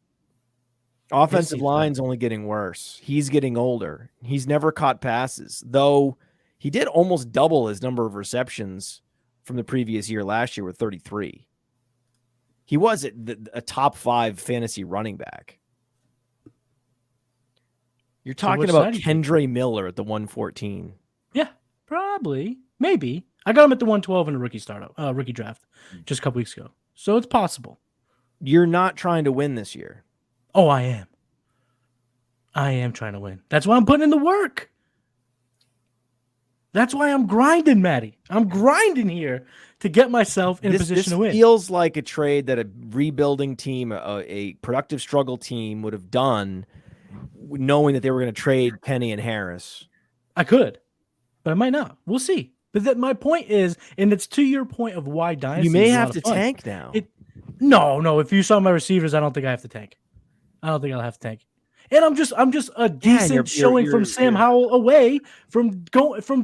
Offensive line's only getting worse. He's getting older. He's never caught passes, though he did almost double his number of receptions from the previous year last year with 33. He was a top 5 fantasy running back. You're talking about Kendre Miller at the 114. Yeah, probably. Maybe. I got him at the 112 in a rookie draft just a couple weeks ago. So it's possible. You're not trying to win this year. Oh, I am. I am trying to win. That's why I'm putting in the work. That's why I'm grinding, Matty. I'm grinding here to get myself in a position to win. This feels like a trade that a rebuilding team, a productive struggle team would have done, knowing that they were going to trade Penny and Harris. I could, but I might not. We'll see. But my point is, and it's to your point of why Dynasty. You may is have to tank now. No. If you saw my receivers, I don't think I have to tank. I don't think I'll have to tank. And I'm just a decent showing from Sam Howell away from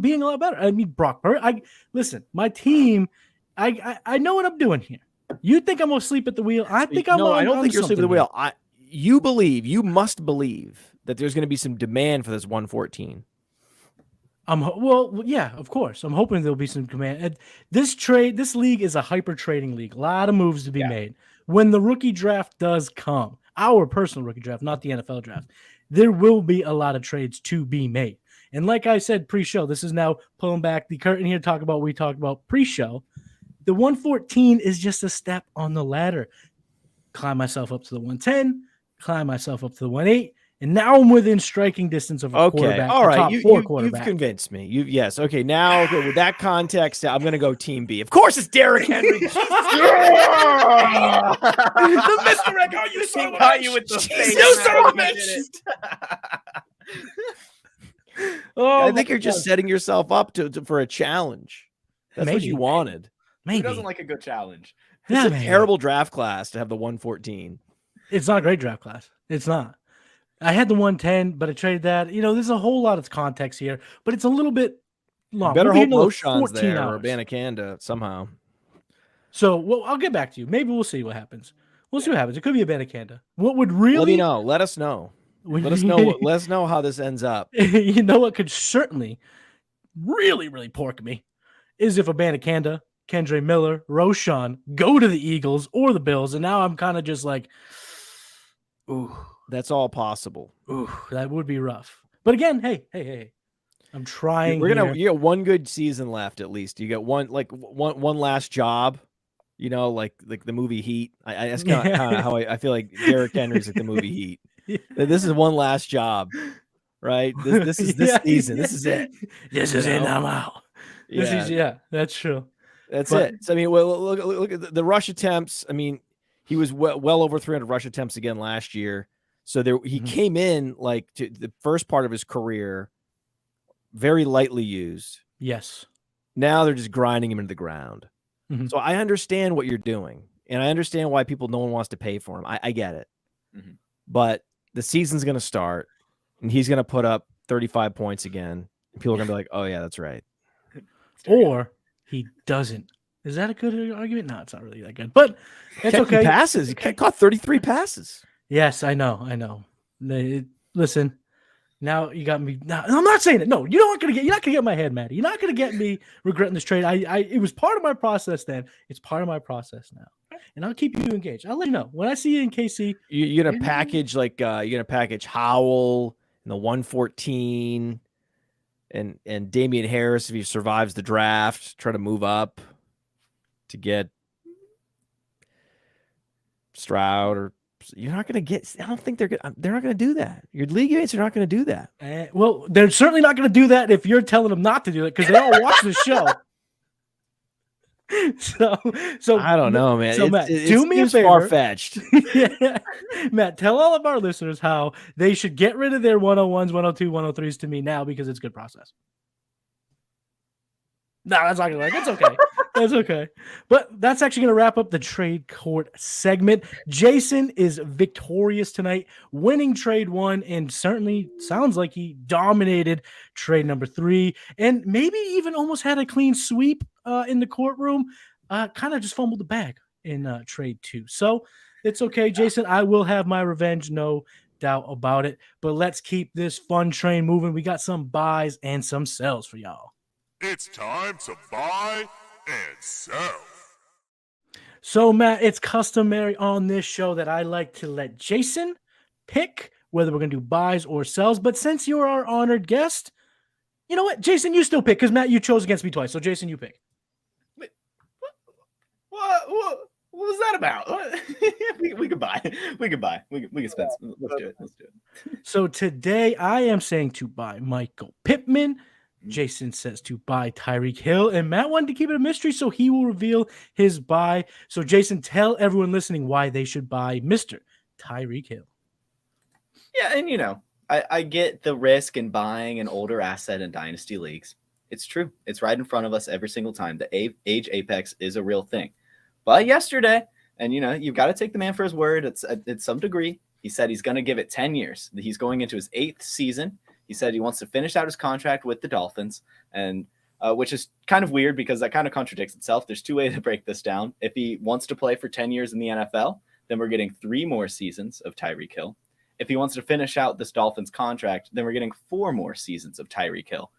being a lot better. I mean, Brock Purdy. Listen, my team. I know what I'm doing here. You think I'm gonna sleep at the wheel? I think I'm. No, I don't think you're asleep at the wheel. Here. You must believe that there's going to be some demand for this 114. Well, yeah, of course. I'm hoping there'll be some demand. This league is a hyper trading league. A lot of moves to be made. When the rookie draft does come, our personal rookie draft, not the NFL draft, there will be a lot of trades to be made. And like I said pre-show, this is now pulling back the curtain here to talk about what we talked about pre-show. The 114 is just a step on the ladder. Climb myself up to the 110, climb myself up to the 18, and now I'm within striking distance of a quarterback. All right, you've quarterback. convinced me. Yes. Okay. Now with that context, I'm going to go Team B. Of course, it's Derrick Henry. The misdirect. Oh, you son of a bitch! You with the Jesus, face. you son of a bitch! I think you're just setting yourself up for a challenge. That's what you wanted. Who doesn't like a good challenge? It's a terrible draft class to have the 114. It's not a great draft class. It's not. I had the 110, but I traded that. There's a whole lot of context here, but it's a little bit long. Better hope Roshan's there or Banakanda somehow. So, I'll get back to you. Maybe we'll see what happens. We'll see what happens. It could be a Banakanda. What would really? Let me know. Let us know. Let us know how this ends up. You know what could certainly really, really pork me is if a Banakanda, Kendre Miller, Roshan go to the Eagles or the Bills, and now I'm kind of just like, ooh. That's all possible. Ooh, that would be rough. But again, hey. I'm trying. You got one good season left at least. You got one last job. Like the movie Heat. That's kind of how I feel like Derrick Henry's like the movie Heat. Yeah. This is one last job, right? This is this season. This is it. This is it. I'm out. That's true. That's it. So, I mean, look at the rush attempts. I mean, he was well over 300 rush attempts again last year. So he came in like to the first part of his career, very lightly used. Yes. Now they're just grinding him into the ground. Mm-hmm. So I understand what you're doing, and I understand why no one wants to pay for him. I get it. Mm-hmm. But the season's going to start, and he's going to put up 35 points again. And people are going to be like, oh, yeah, that's right. Or he doesn't. Is that a good argument? No, it's not really that good. But it's okay. Passes. He caught 33 passes. Yes, I know. Listen, now you got me. Now, I'm not saying it. No, you're not gonna get in my head, Matty. You're not gonna get me regretting this trade. It was part of my process then. It's part of my process now, and I'll keep you engaged. I'll let you know when I see you in KC. You're gonna package you're gonna package Howell and the 114, and Damien Harris if he survives the draft. Try to move up to get Stroud or. You're not going to get. I don't think they're not going to do that. Your league mates are not going to do that. Well, they're certainly not going to do that if you're telling them not to do it because they all watch the show. So I don't know, man. So Matt, do me a favor. Far-fetched. Yeah. Matt, tell all of our listeners how they should get rid of their 101s, 102, 103s to me now because it's good process. No, that's not gonna work. It's okay. That's okay. But that's actually going to wrap up the trade court segment. Jason is victorious tonight, winning trade 1, and certainly sounds like he dominated trade number 3, and maybe even almost had a clean sweep in the courtroom. Kind of just fumbled the bag in trade 2. So it's okay, Jason. I will have my revenge, no doubt about it. But let's keep this fun train moving. We got some buys and some sells for y'all. It's time to buy and sell. So, Matt, it's customary on this show that I like to let Jason pick whether we're going to do buys or sells. But since you're our honored guest, you know what? Jason, you still pick because, Matt, you chose against me twice. So, Jason, you pick. Wait, what was that about? we could buy. We could buy. We can spend. Let's do it. So, today I am saying to buy Michael Pittman. Jason says to buy Tyreek Hill, and Matt wanted to keep it a mystery, so he will reveal his buy. So, Jason, tell everyone listening why they should buy Mr. Tyreek Hill. Yeah, and I get the risk in buying an older asset in dynasty leagues. It's true. It's right in front of us every single time. The age apex is a real thing. But yesterday, and you've got to take the man for his word. It's some degree. He said he's going to give it 10 years. He's going into his 8th season. He said he wants to finish out his contract with the Dolphins, and which is kind of weird because that kind of contradicts itself. There's 2 ways to break this down. If he wants to play for 10 years in the NFL, then we're getting 3 more seasons of Tyreek Hill. If he wants to finish out this Dolphins contract, then we're getting 4 more seasons of Tyreek Hill.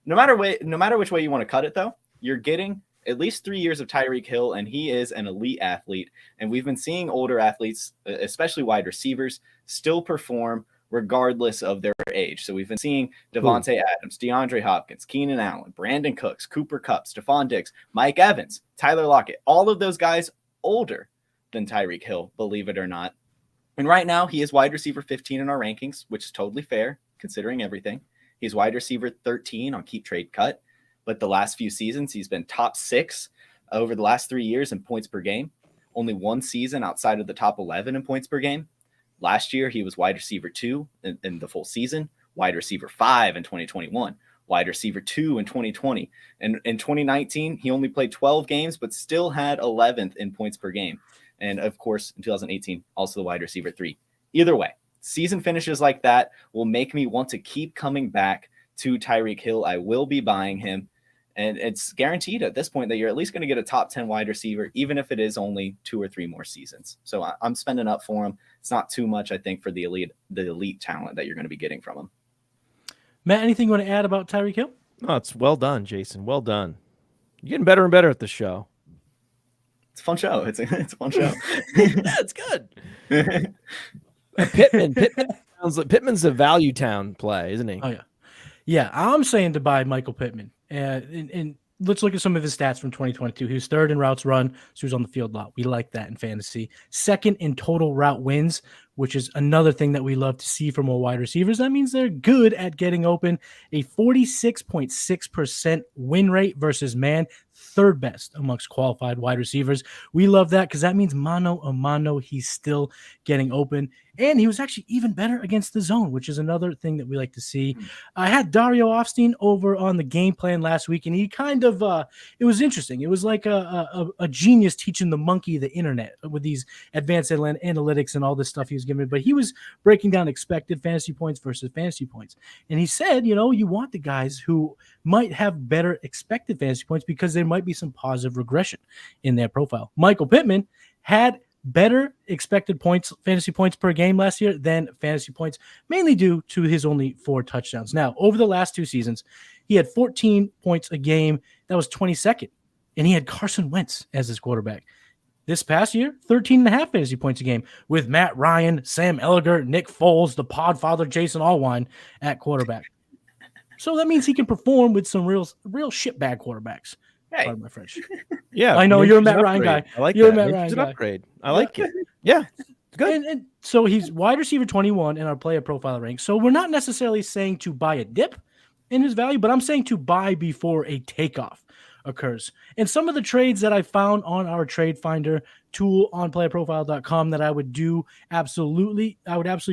No matter which way you want to cut it, though, you're getting at least 3 years of Tyreek Hill, and he is an elite athlete. And we've been seeing older athletes, especially wide receivers, still perform regardless of their age. So we've been seeing Davante Adams, DeAndre Hopkins, Keenan Allen, Brandon Cooks, Cooper Kupp, Stephon Diggs, Mike Evans, Tyler Lockett, all of those guys older than Tyreek Hill, believe it or not. And right now he is wide receiver 15 in our rankings, which is totally fair considering everything. He's wide receiver 13 on Keep Trade Cut, but the last few seasons he's been top 6 over the last 3 years in points per game. Only 1 season outside of the top 11 in points per game. Last year, he was wide receiver 2 in the full season, wide receiver 5 in 2021, wide receiver 2 in 2020. And in 2019, he only played 12 games, but still had 11th in points per game. And of course, in 2018, also the wide receiver 3. Either way, season finishes like that will make me want to keep coming back to Tyreek Hill. I will be buying him. And it's guaranteed at this point that you're at least going to get a top 10 wide receiver, even if it is only 2 or 3 more seasons. So I'm spending up for him. It's not too much, I think, for the elite talent that you're going to be getting from him. Matt, anything you want to add about Tyreek Hill? Oh, it's well done, Jason. Well done. You're getting better and better at the show. It's a fun show. It's a fun show. Yeah, it's good. Pittman's a value town play, isn't he? Oh, yeah. Yeah, I'm saying to buy Michael Pittman. And let's look at some of his stats from 2022. He was 3rd in routes run, so he was on the field a lot. We like that in fantasy. 2nd in total route wins, which is another thing that we love to see from our wide receivers. That means they're good at getting open. A 46.6% win rate versus man, 3rd best amongst qualified wide receivers. We love that because that means mano a mano, he's still getting open. And he was actually even better against the zone, which is another thing that we like to see. I had Dario Offstein over on the game plan last week, and he kind of it was interesting. It was like a genius teaching the monkey the internet with these advanced analytics and all this stuff he was giving. But he was breaking down expected fantasy points versus fantasy points. And he said, you know, you want the guys who might have better expected fantasy points because there might be some positive regression in their profile. Michael Pittman had better expected points, fantasy points per game last year than fantasy points, mainly due to his only 4 touchdowns. Now, over the last 2 seasons, he had 14 points a game. That was 22nd. And he had Carson Wentz as his quarterback. This past year, 13.5 fantasy points a game with Matt Ryan, Sam Ellinger, Nick Foles, the Podfather, Jason Allwine at quarterback. So that means he can perform with some real shitbag quarterbacks. Hey. Pardon my French. Yeah, I know you're a Matt Ryan guy. I like you're that. A Matt Ryan It's an guy. upgrade. I like it. Yeah, it's good. And so he's wide receiver 21 in our player profile rank. So we're not necessarily saying to buy a dip in his value, but I'm saying to buy before a takeoff occurs. And some of the trades that I found on our trade finder tool on playerprofile.com that I would absolutely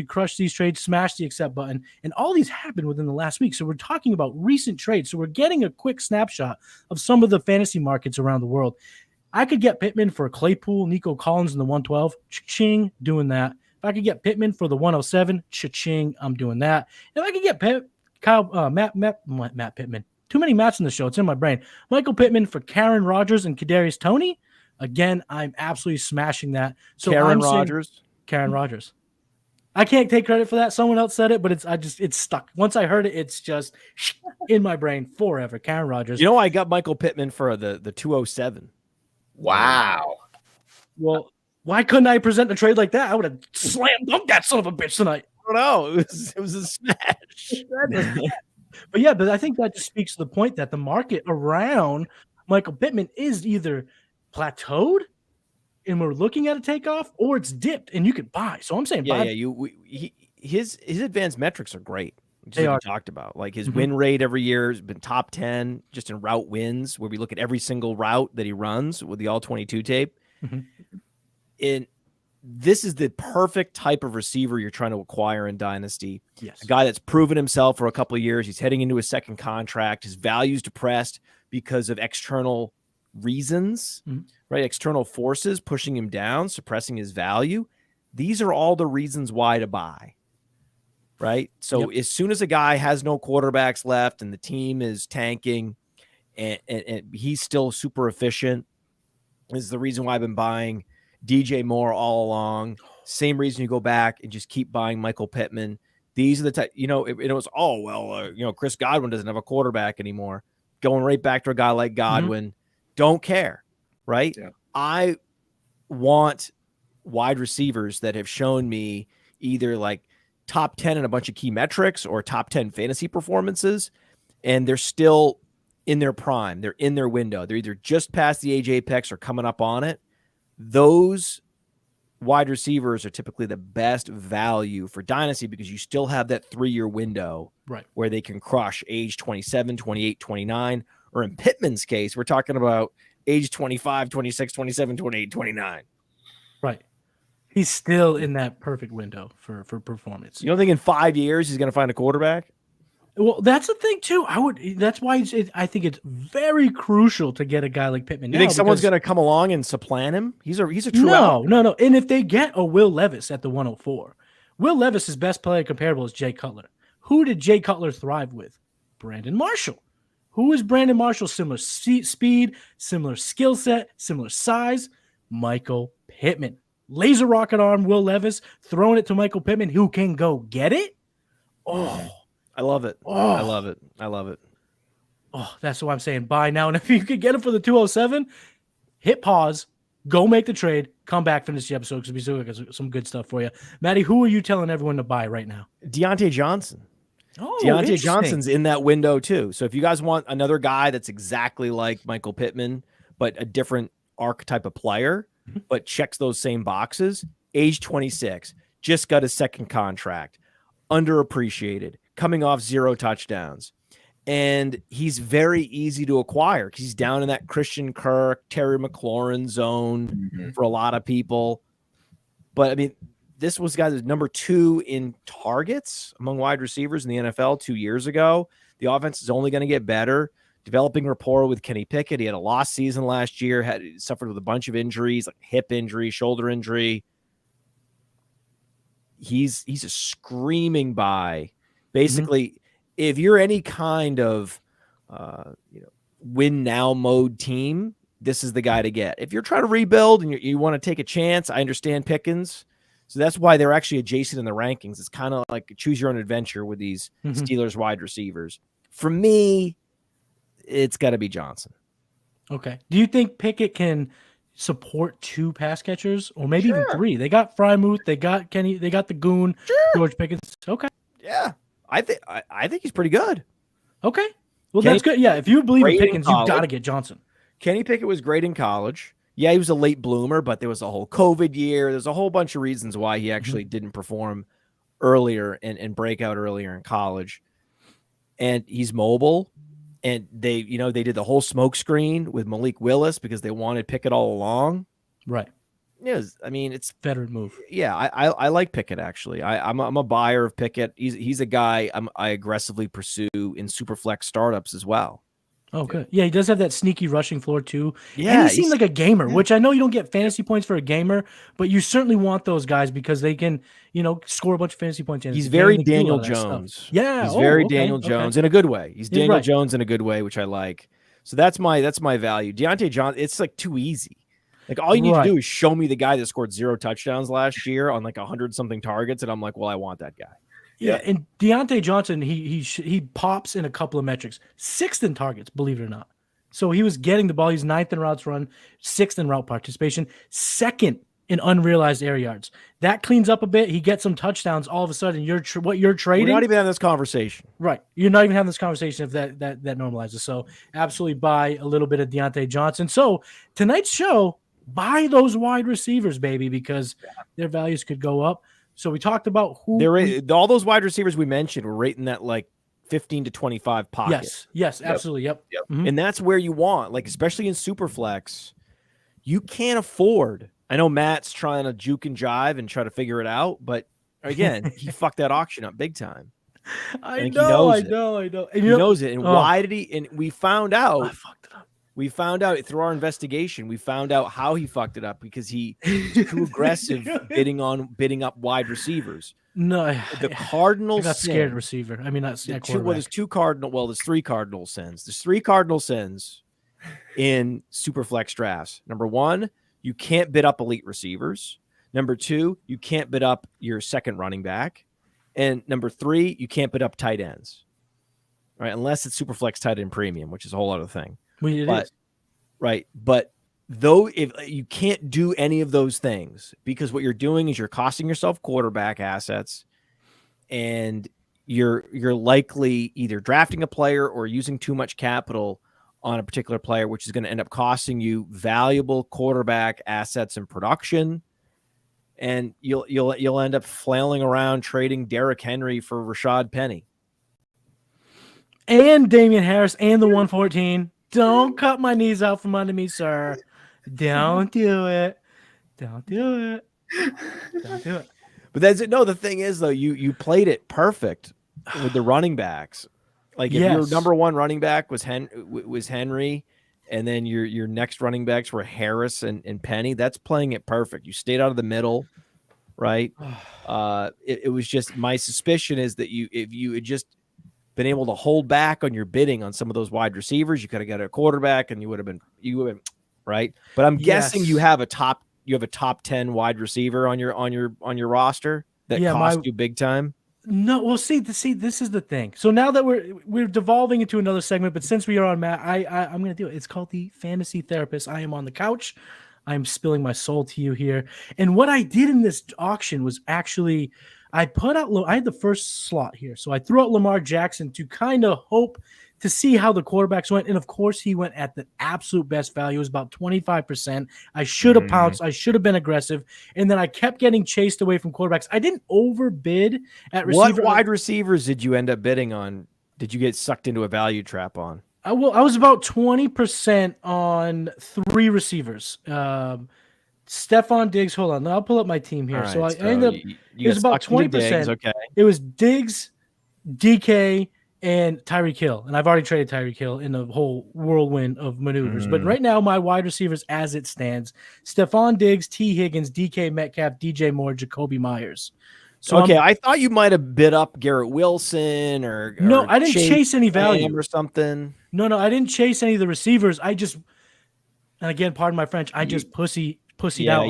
crush these trades, smash the accept button. And all these happened within the last week. So we're talking about recent trades. So we're getting a quick snapshot of some of the fantasy markets around the world. I could get Pittman for Claypool, Nico Collins in the 112, cha-ching, doing that. If I could get Pittman for the 107, cha-ching, I'm doing that. If I could get Matt Pittman, too many Matts in the show, it's in my brain. Michael Pittman for Karen Rodgers and Kadarius Toney. Again, I'm absolutely smashing that. So Karen Rodgers. I can't take credit for that. Someone else said it, but it's stuck. Once I heard it, it's just in my brain forever. Karen Rodgers. You know, I got Michael Pittman for the 207. Wow. Well, why couldn't I present a trade like that? I would have slam dunked that son of a bitch tonight. I don't know. It was a smash. But yeah, but I think that just speaks to the point that the market around Michael Pittman is either plateaued and we're looking at a takeoff, or it's dipped and you can buy. So I'm saying buy. His advanced metrics are great. They are. Talked about, like his win rate every year has been top 10 just in route wins, where we look at every single route that he runs with the all 22 tape. And this is the perfect type of receiver you're trying to acquire in Dynasty. Yes. A guy that's proven himself for a couple of years. He's heading into his 2nd contract. His value's depressed because of external reasons, right? External forces pushing him down, suppressing his value. These are all the reasons why to buy, right? So as soon as a guy has no quarterbacks left and the team is tanking and he's still super efficient, is the reason why I've been buying DJ Moore all along. Same reason you go back and just keep buying Michael Pittman. These are the type, it was, Chris Godwin doesn't have a quarterback anymore. Going right back to a guy like Godwin. Don't care, right? Yeah. I want wide receivers that have shown me either like top 10 in a bunch of key metrics or top 10 fantasy performances, and they're still in their prime. They're in their window. They're either just past the age apex or coming up on it. Those wide receivers are typically the best value for dynasty because you still have that 3-year window where they can crush age 27, 28, 29, or in Pittman's case, we're talking about age 25, 26, 27, 28, 29. Right. He's still in that perfect window for performance. You don't think in 5 years he's going to find a quarterback? Well, that's the thing too. That's why I think it's very crucial to get a guy like Pittman. You think someone's going to come along and supplant him? He's a true no. And if they get a Will Levis at the 104, Will Levis's best player comparable is Jay Cutler. Who did Jay Cutler thrive with? Brandon Marshall. Who is Brandon Marshall? Similar speed, similar skill set, similar size. Michael Pittman. Laser rocket arm Will Levis, throwing it to Michael Pittman, who can go get it. Oh, I love it. Oh, I love it. I love it. Oh, that's what I'm saying. Buy now. And if you could get it for the 207, hit pause, go make the trade, come back, finish the episode because we still got some good stuff for you. Matty, who are you telling everyone to buy right now? Dionte Johnson. Oh, Dionte Johnson's in that window too. So if you guys want another guy that's exactly like Michael Pittman, but a different archetype of player, but checks those same boxes, age 26, just got his second contract, underappreciated, coming off 0 touchdowns. And he's very easy to acquire because he's down in that Christian Kirk, Terry McLaurin zone for a lot of people. But I mean, this was guy that's number 2 in targets among wide receivers in the NFL 2 years ago. The offense is only going to get better. Developing rapport with Kenny Pickett. He had a lost season last year, suffered with a bunch of injuries, like hip injury, shoulder injury. He's a screaming buy. Basically, if you're any kind of win now mode team, this is the guy to get. If you're trying to rebuild and you want to take a chance, I understand Pickens. So that's why they're actually adjacent in the rankings. It's kind of like choose your own adventure with these Steelers wide receivers. For me, it's got to be Johnson. Okay. Do you think Pickett can support 2 pass catchers or maybe even 3? They got Frymuth, they got Kenny, they got the goon, George Pickens. Okay. Yeah. I think he's pretty good. Okay. Well, that's good. Yeah. If you believe in Pickens, you've got to get Johnson. Kenny Pickett was great in college. Yeah, he was a late bloomer, but there was a whole COVID year. There's a whole bunch of reasons why he actually didn't perform earlier and break out earlier in college. And he's mobile. And they did the whole smoke screen with Malik Willis because they wanted Pickett all along. Right. Yes. I mean, it's veteran move. Yeah. I like Pickett actually. I'm a buyer of Pickett. He's a guy I aggressively pursue in Superflex startups as well. Oh, good. Yeah, he does have that sneaky rushing floor too. Yeah, and he seemed like a gamer, which I know you don't get fantasy points for a gamer, but you certainly want those guys because they can, score a bunch of fantasy points. He's very Daniel Jones. Yeah, he's very Daniel Jones in a good way. He's Daniel Jones in a good way, which I like. So that's my value. Dionte Johnson, it's like too easy. Like all you need to do is show me the guy that scored 0 touchdowns last year on like 100-something targets, and I'm like, well, I want that guy. Yeah, and Dionte Johnson, he pops in a couple of metrics. 6th in targets, believe it or not. So he was getting the ball. He's 9th in routes run, 6th in route participation, 2nd in unrealized air yards. That cleans up a bit. He gets some touchdowns. All of a sudden, what you're trading. We're not even having this conversation. Right. You're not even having this conversation if that normalizes. So absolutely buy a little bit of Dionte Johnson. So tonight's show, buy those wide receivers, baby, because their values could go up. So we talked about all those wide receivers we mentioned were right in that like 15 to 25 pocket. Yes, absolutely. Yep. Mm-hmm. And that's where you want, like, especially in Superflex, you can't afford. I know Matt's trying to juke and jive and try to figure it out, but again, he fucked that auction up big time. I know. And he knows it. And why did he? And we found out. I fucked it up. We found out through our investigation. We found out how he fucked it up because he's too aggressive bidding up wide receivers. No, The cardinal I got sin, scared receiver. I mean, not there's three cardinal sins. There's three cardinal sins in Superflex drafts. Number one, you can't bid up elite receivers. Number two, you can't bid up your second running back. And number three, you can't bid up tight ends. Right, unless it's Superflex tight end premium, which is a whole other thing. Right. But though, if you can't do any of those things, because what you're doing is you're costing yourself quarterback assets, and you're likely either drafting a player or using too much capital on a particular player, which is going to end up costing you valuable quarterback assets and production. And you'll end up flailing around trading Derrick Henry for Rashaad Penny and Damien Harris and the 114. Don't cut my knees out from under me, sir. Don't do it. Don't do it. Don't do it. But that's it. No, the thing is, though, you played it perfect with the running backs. Like if your number one running back was Henry, and then your next running backs were Harris and Penny, that's playing it perfect. You stayed out of the middle, right? It was just, my suspicion is that if you had just been able to hold back on your bidding on some of those wide receivers, you could have got a quarterback and you would have been right. But I'm guessing you have a top 10 wide receiver on your roster that cost you big time. No, well, see, this is the thing. So now that we're devolving into another segment, but since we are on Matt, I'm going to do it. It's called the Fantasy Therapist. I am on the couch. I'm spilling my soul to you here. And what I did in this auction was actually, I had the first slot here. So I threw out Lamar Jackson to kind of hope to see how the quarterbacks went. And of course, he went at the absolute best value. It was about 25%. I should have pounced. I should have been aggressive. And then I kept getting chased away from quarterbacks. I didn't overbid at receiver. What wide receivers did you end up bidding on? Did you get sucked into a value trap on? I was about 20% on 3 receivers. Stephon Diggs. Hold on. I'll pull up my team here. Right, I ended up, it was about 20%. Okay. It was Diggs, DK, and Tyreek Hill. And I've already traded Tyreek Hill in the whole whirlwind of maneuvers. But right now, my wide receivers as it stands, Stephon Diggs, T. Higgins, DK Metcalf, DJ Moore, Jacoby Myers. So I thought you might have bid up Garrett Wilson or no, I didn't chase any value or something. No, I didn't chase any of the receivers. I just, and again, pardon my French, I just pussied out.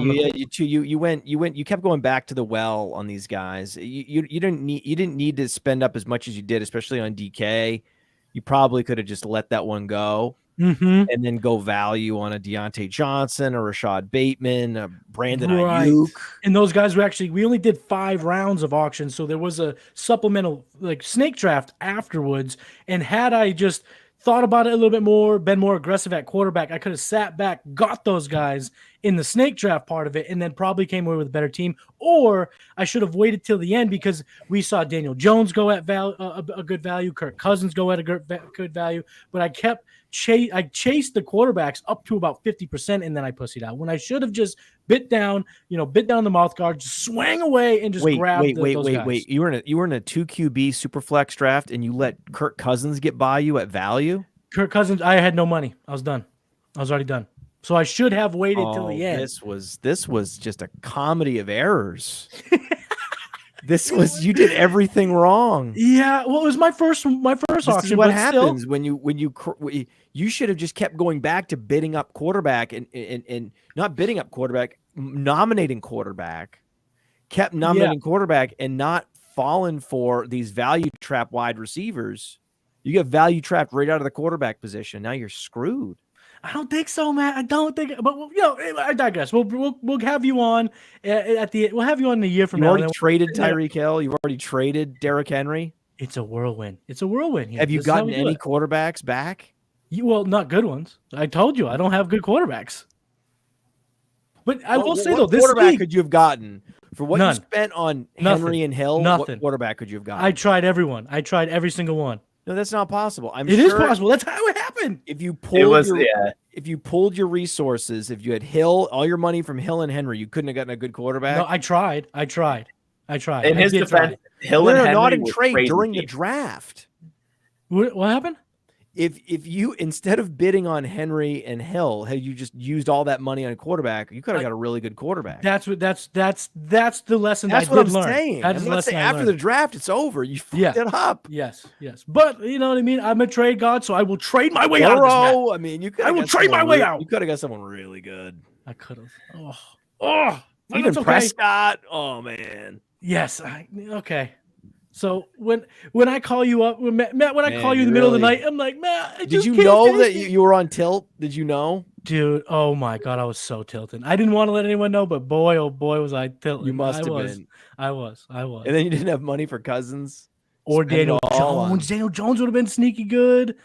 You kept going back to the well on these guys. You didn't need to spend up as much as you did, especially on DK. You probably could have just let that one go. And then go value on a Dionte Johnson or Rashad Bateman, a Brandon Ayuk. And those guys we only did 5 rounds of auctions, so there was a supplemental snake draft afterwards. And had I just thought about it a little bit more, been more aggressive at quarterback, I could have sat back, got those guys in the snake draft part of it, and then probably came away with a better team. Or I should have waited till the end because we saw Daniel Jones go at a good value, Kirk Cousins go at a good value, but I chased the quarterbacks up to about 50%, and then I pussied out when I should have just bit down the mouth guard, just swang away and just grab those guys. Wait. You were in a 2 QB super flex draft and you let Kirk Cousins get by you at value? Kirk Cousins, I had no money. I was done. I was already done. So I should have waited till the end. This was just a comedy of errors. You did everything wrong. Yeah, well, it was my first this auction. Is what happens when you should have just kept going back to bidding up quarterback and not bidding up quarterback, nominating quarterback, kept nominating quarterback and not falling for these value trap wide receivers. You get value trapped right out of the quarterback position. Now you're screwed. I don't think so, Matt. I don't think, but I digress. We'll have you on we'll have you on a year from now. You already traded Tyreek Hill. You've already traded Derrick Henry. It's a whirlwind. Here. Have you gotten any quarterbacks back? Well, not good ones. I told you I don't have good quarterbacks. But I will say though, this quarterback could you have gotten for what you spent on Henry and Hill? Nothing. What quarterback could you have gotten? I tried everyone. I tried every single one. No, that's not possible. It is possible. That's how it happened. If you pulled your resources, if you had all your money from Hill and Henry, you couldn't have gotten a good quarterback. No, I tried. In his defense, Hill and Henry not in were trade crazy during the draft. What happened? if you instead of bidding on Henry and Hill, had you just used all that money on a quarterback, you could have got a really good quarterback. That's the lesson That's I what did I'm learn. saying. That's I'm the not lesson saying I after the learned. draft it's over. You fucked it up. Yes. But you know what I mean? I'm a trade god, so I will trade my way out of this match. I mean, you could. I will trade my way out. You could have got someone really good. I could have. Oh, Even okay. Prescott. Oh man. Yes. Okay. So when I call you up, Matt, when I call you in the middle of the night, I'm like, Matt, did you know that you were on tilt? Did you know? Dude, oh my God, I was so tilted. I didn't want to let anyone know, but boy, oh boy, was I tilted. You must have been. I was. And then you didn't have money for Cousins or Daniel Jones. Daniel Jones would have been sneaky good.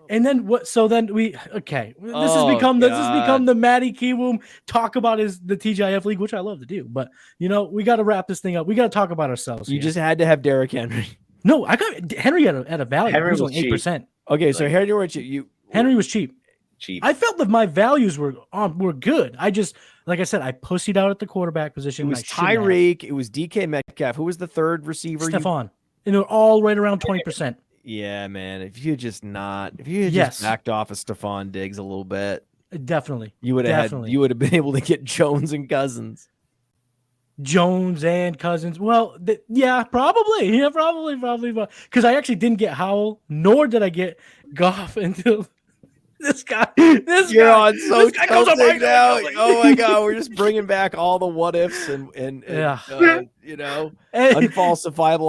And then what? So then this has become the Matty Kiwoom talk about the TGIF league, which I love to do. But we got to wrap this thing up. We got to talk about ourselves. You just had to have Derrick Henry. No, I got Henry at a value. Henry was only 8%. Okay, so Henry was cheap. I felt that my values were good. I just, like I said, I pussied out at the quarterback position. It was Tyreek. It was DK Metcalf. Who was the third receiver? Stephon. And they're all right around 20%. Yeah, man. If you had just backed off of Stephon Diggs a little bit, definitely, you would have been able to get Jones and Cousins. Well, probably. Yeah, probably. Because I actually didn't get Howell, nor did I get Goff until this guy. You're on so tilting now. Oh my God, we're just bringing back all the what ifs and unfalsifiable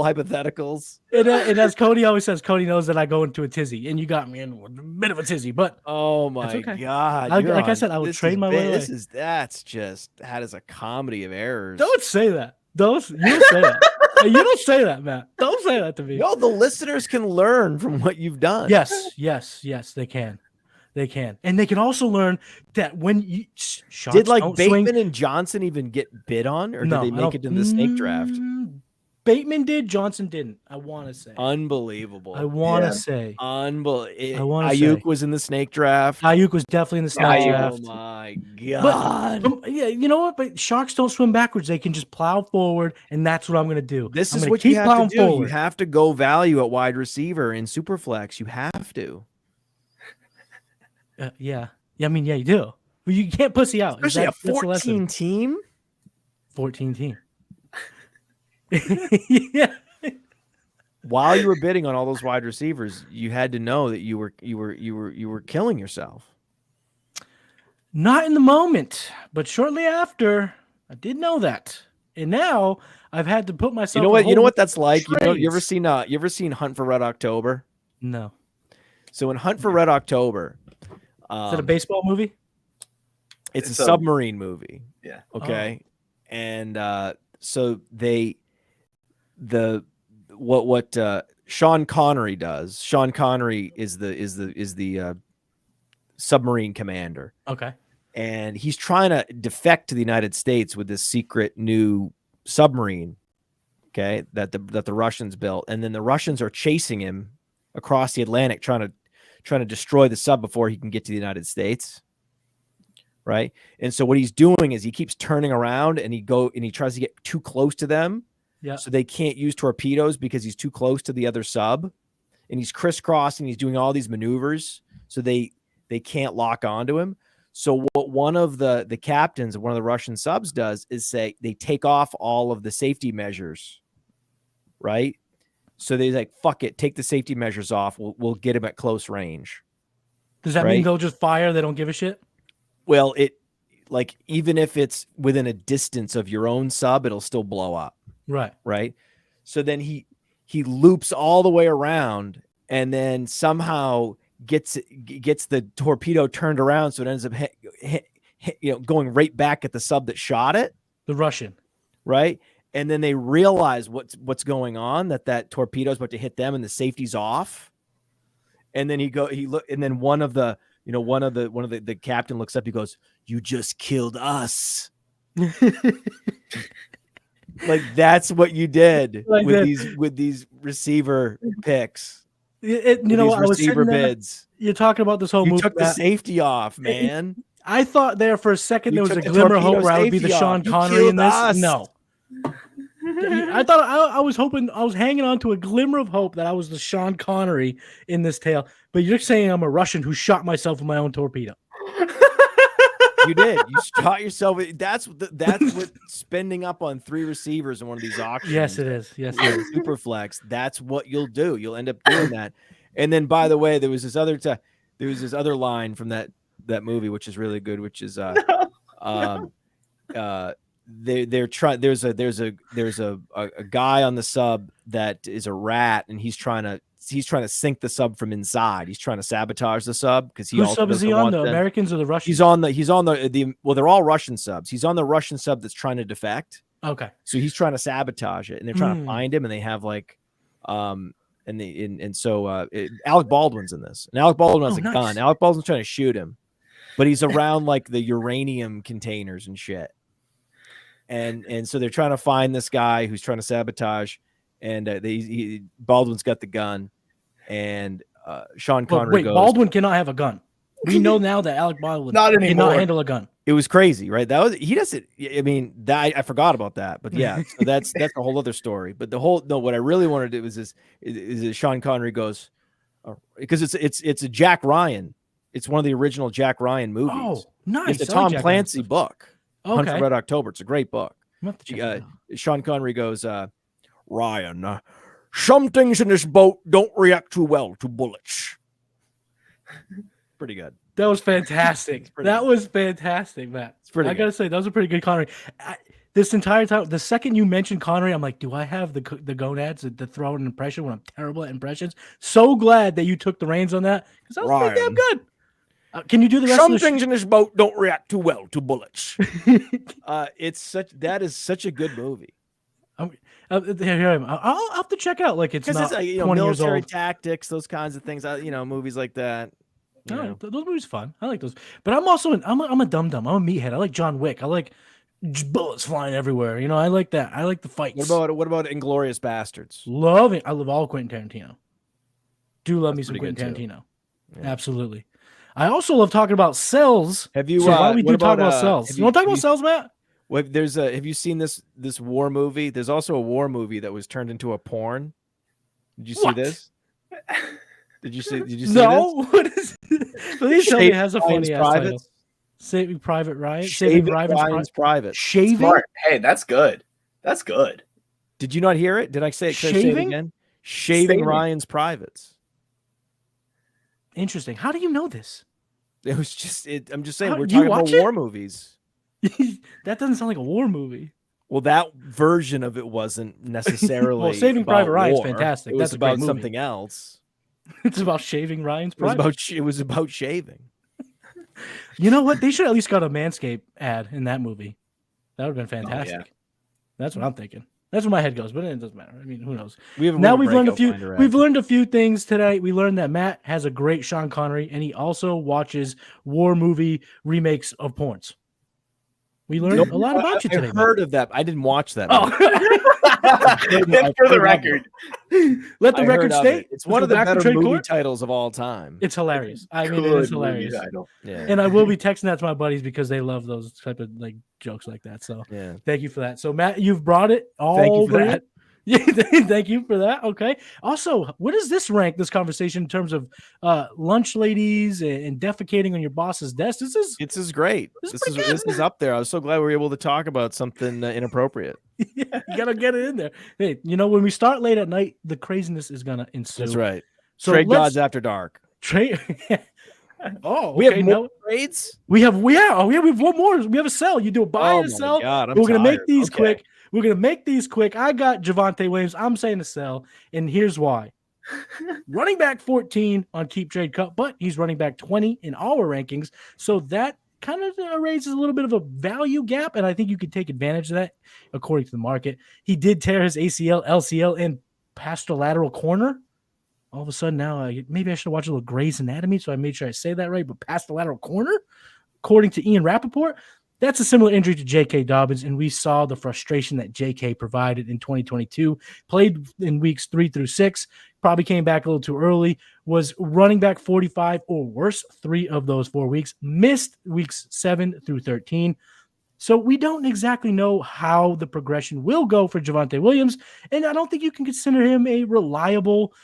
hypotheticals. And as Cody always says, Cody knows that I go into a tizzy, and you got me in a bit of a tizzy. But oh my God, I said, I would trade my way away. That is a comedy of errors. Don't say that. You don't say that. You don't say that, Matt. Don't say that to me. No, the listeners can learn from what you've done. Yes, they can. They can. And they can also learn that when you did Bateman and Johnson even get bid on, or did they make it in the snake draft? Bateman did, Johnson didn't. I want to say. Unbelievable. I want to say. Unbelievable. Ayuk was in the snake draft. Ayuk was definitely in the snake draft. Oh my God. But, yeah, you know what? But sharks don't swim backwards. They can just plow forward, and that's what I'm going to do. This is what you have to do. Forward. You have to go value at wide receiver in Superflex. You have to. Yeah. I mean, you do. But you can't pussy out. Especially a 14 team. 14 team. Yeah. While you were bidding on all those wide receivers, you had to know that you were killing yourself. Not in the moment, but shortly after, I did know that. And now I've had to put myself. You know what that's like. You ever seen Hunt for Red October? No. So in Hunt for Red October. Is it a baseball movie? It's a submarine movie. Yeah. Okay. And so what Sean Connery does. Sean Connery is the submarine commander. Okay. And he's trying to defect to the United States with this secret new submarine. Okay, that the Russians built, and then the Russians are chasing him across the Atlantic, trying to destroy the sub before he can get to the United States. Right. And so what he's doing is he keeps turning around and he tries to get too close to them. Yeah. So they can't use torpedoes because he's too close to the other sub, and he's crisscrossing. He's doing all these maneuvers so they can't lock onto him. So what one of the captains of one of the Russian subs does is say they take off all of the safety measures. Right. So they're like, fuck it, take the safety measures off. We'll get him at close range. Does that mean they'll just fire? They don't give a shit? Well, even if it's within a distance of your own sub, it'll still blow up. Right. Right. So then he loops all the way around and then somehow gets the torpedo turned around. So it ends up going right back at the sub that shot it. The Russian. Right. And then they realize what's going on, that torpedo is about to hit them and the safety's off. And then and then one of the captain looks up, he goes, "You just killed us." Like that's what you did with these receiver picks. I was receiver bids. You're talking about this whole you movie. Took the safety off, man. I thought there for a second there was a glimmer of hope where I would be the Sean Connery in this. No. I thought I was hoping, I was hanging on to a glimmer of hope that I was the Sean Connery in this tale, but you're saying I'm a Russian who shot myself with my own torpedo. You did. You shot yourself. That's what spending up on 3 receivers in one of these auctions. Yes, it is. Yes, it is. Super flex. That's what you'll do. You'll end up doing that. And then, by the way, there was this other line from that movie, which is really good, which is they're trying. There's a guy on the sub that is a rat, and he's trying to sink the sub from inside. He's trying to sabotage the sub because he Whose also sub is he on? The Americans or the Russians? He's on the well, they're all Russian subs. He's on the Russian sub that's trying to defect. Okay. So he's trying to sabotage it, and they're trying to find him, and they have like Alec Baldwin's in this, and Alec Baldwin has a gun. Alec Baldwin's trying to shoot him, but he's around like the uranium containers and shit. And so they're trying to find this guy who's trying to sabotage, and Baldwin's got the gun, and Sean Connery goes, Baldwin cannot have a gun. We know now that Alec Baldwin cannot handle a gun. It was crazy, right? He doesn't. I mean, I forgot about that, but yeah, so that's a whole other story. But what I really wanted to do is Sean Connery goes, because it's a Jack Ryan. It's one of the original Jack Ryan movies. Oh, nice! It's a Tom Clancy book. Okay. Hunt for Red October. It's a great book. Sean Connery goes, Ryan, some things in this boat don't react too well to bullets. Pretty good. That was fantastic. Was fantastic, Matt. I gotta say, that was a pretty good Connery. This entire time, the second you mentioned Connery, I'm like, do I have the gonads to throw an impression when I'm terrible at impressions? So glad that you took the reins on that, because that was pretty damn good. Can you do the rest Some of the things in this boat don't react too well to bullets. That is such a good movie. I'll have to check out. Like, it's not it's 20 years military old. tactics, those kinds of things. Movies like that. Those movies are fun. I like those. But I'm also I'm a dum-dum. I'm a meathead. I like John Wick. I like bullets flying everywhere. I like that. I like the fights. What about Inglourious Bastards? Love it. I love all Quentin Tarantino. Do love me some Quentin Tarantino. Yeah. Absolutely. I also love talking about cells. Have you? So why don't we talk about cells? You want to talk about cells, Matt? Well, have you seen this war movie? There's also a war movie that was turned into a porn. Did you see this? Did you see no. this? What is it? Please tell me it has a funny ass title. Saving Private Ryan. Saving Ryan's Private. Shaving. Smart. Hey, that's good. That's good. Did you not hear it? Did I say it? Should I say it again? Shaving Ryan's Privates. Interesting. How do you know this? It was just. I'm just saying we're talking about war movies. That doesn't sound like a war movie. Well, that version of it wasn't necessarily. Well, Saving Private Ryan's fantastic. It was about something else. It's about shaving Ryan's Private. It was about shaving. You know what? They should at least got a Manscaped ad in that movie. That would have been fantastic. Oh, yeah. That's what I'm thinking. That's where my head goes, but it doesn't matter. I mean, who knows? We've learned a few things today. We learned that Matt has a great Sean Connery, and he also watches war movie remakes of porns. We learned a lot about you today. I heard of that. I didn't watch that. Oh. For the record, let the record state. It's one of the better movie titles of all time. It's hilarious. I mean, it is hilarious. Yeah. And I will be texting that to my buddies because they love those type of like jokes like that. So thank you for that. So Matt, you've brought it all. Thank you for that. Yeah, thank you for that. Okay. Also, what does this rank this conversation in terms of lunch ladies and defecating on your boss's desk? This is great. This is up there. I was so glad we were able to talk about something inappropriate. Yeah, you gotta get it in there. Hey, when we start late at night, the craziness is gonna ensue. That's right. So Trade Gods After Dark. Oh, we have more trades. We have one more. We have a sell. You do a buy and a sell. God, we're gonna make these quick. We're going to make these quick. I got Javonte Williams. I'm saying to sell, and here's why. Running back 14 on Keep Trade Cut, but he's running back 20 in our rankings. So that kind of raises a little bit of a value gap, and I think you could take advantage of that according to the market. He did tear his ACL, LCL, and posterolateral corner. All of a sudden now, maybe I should watch a little Grey's Anatomy, so I made sure I say that right, but posterolateral corner, according to Ian Rappaport. That's a similar injury to J.K. Dobbins, and we saw the frustration that J.K. provided in 2022. Played in weeks 3 through 6, probably came back a little too early, was running back 45 or worse 3 of those 4 weeks, missed weeks 7 through 13. So we don't exactly know how the progression will go for Javonte Williams, and I don't think you can consider him a reliable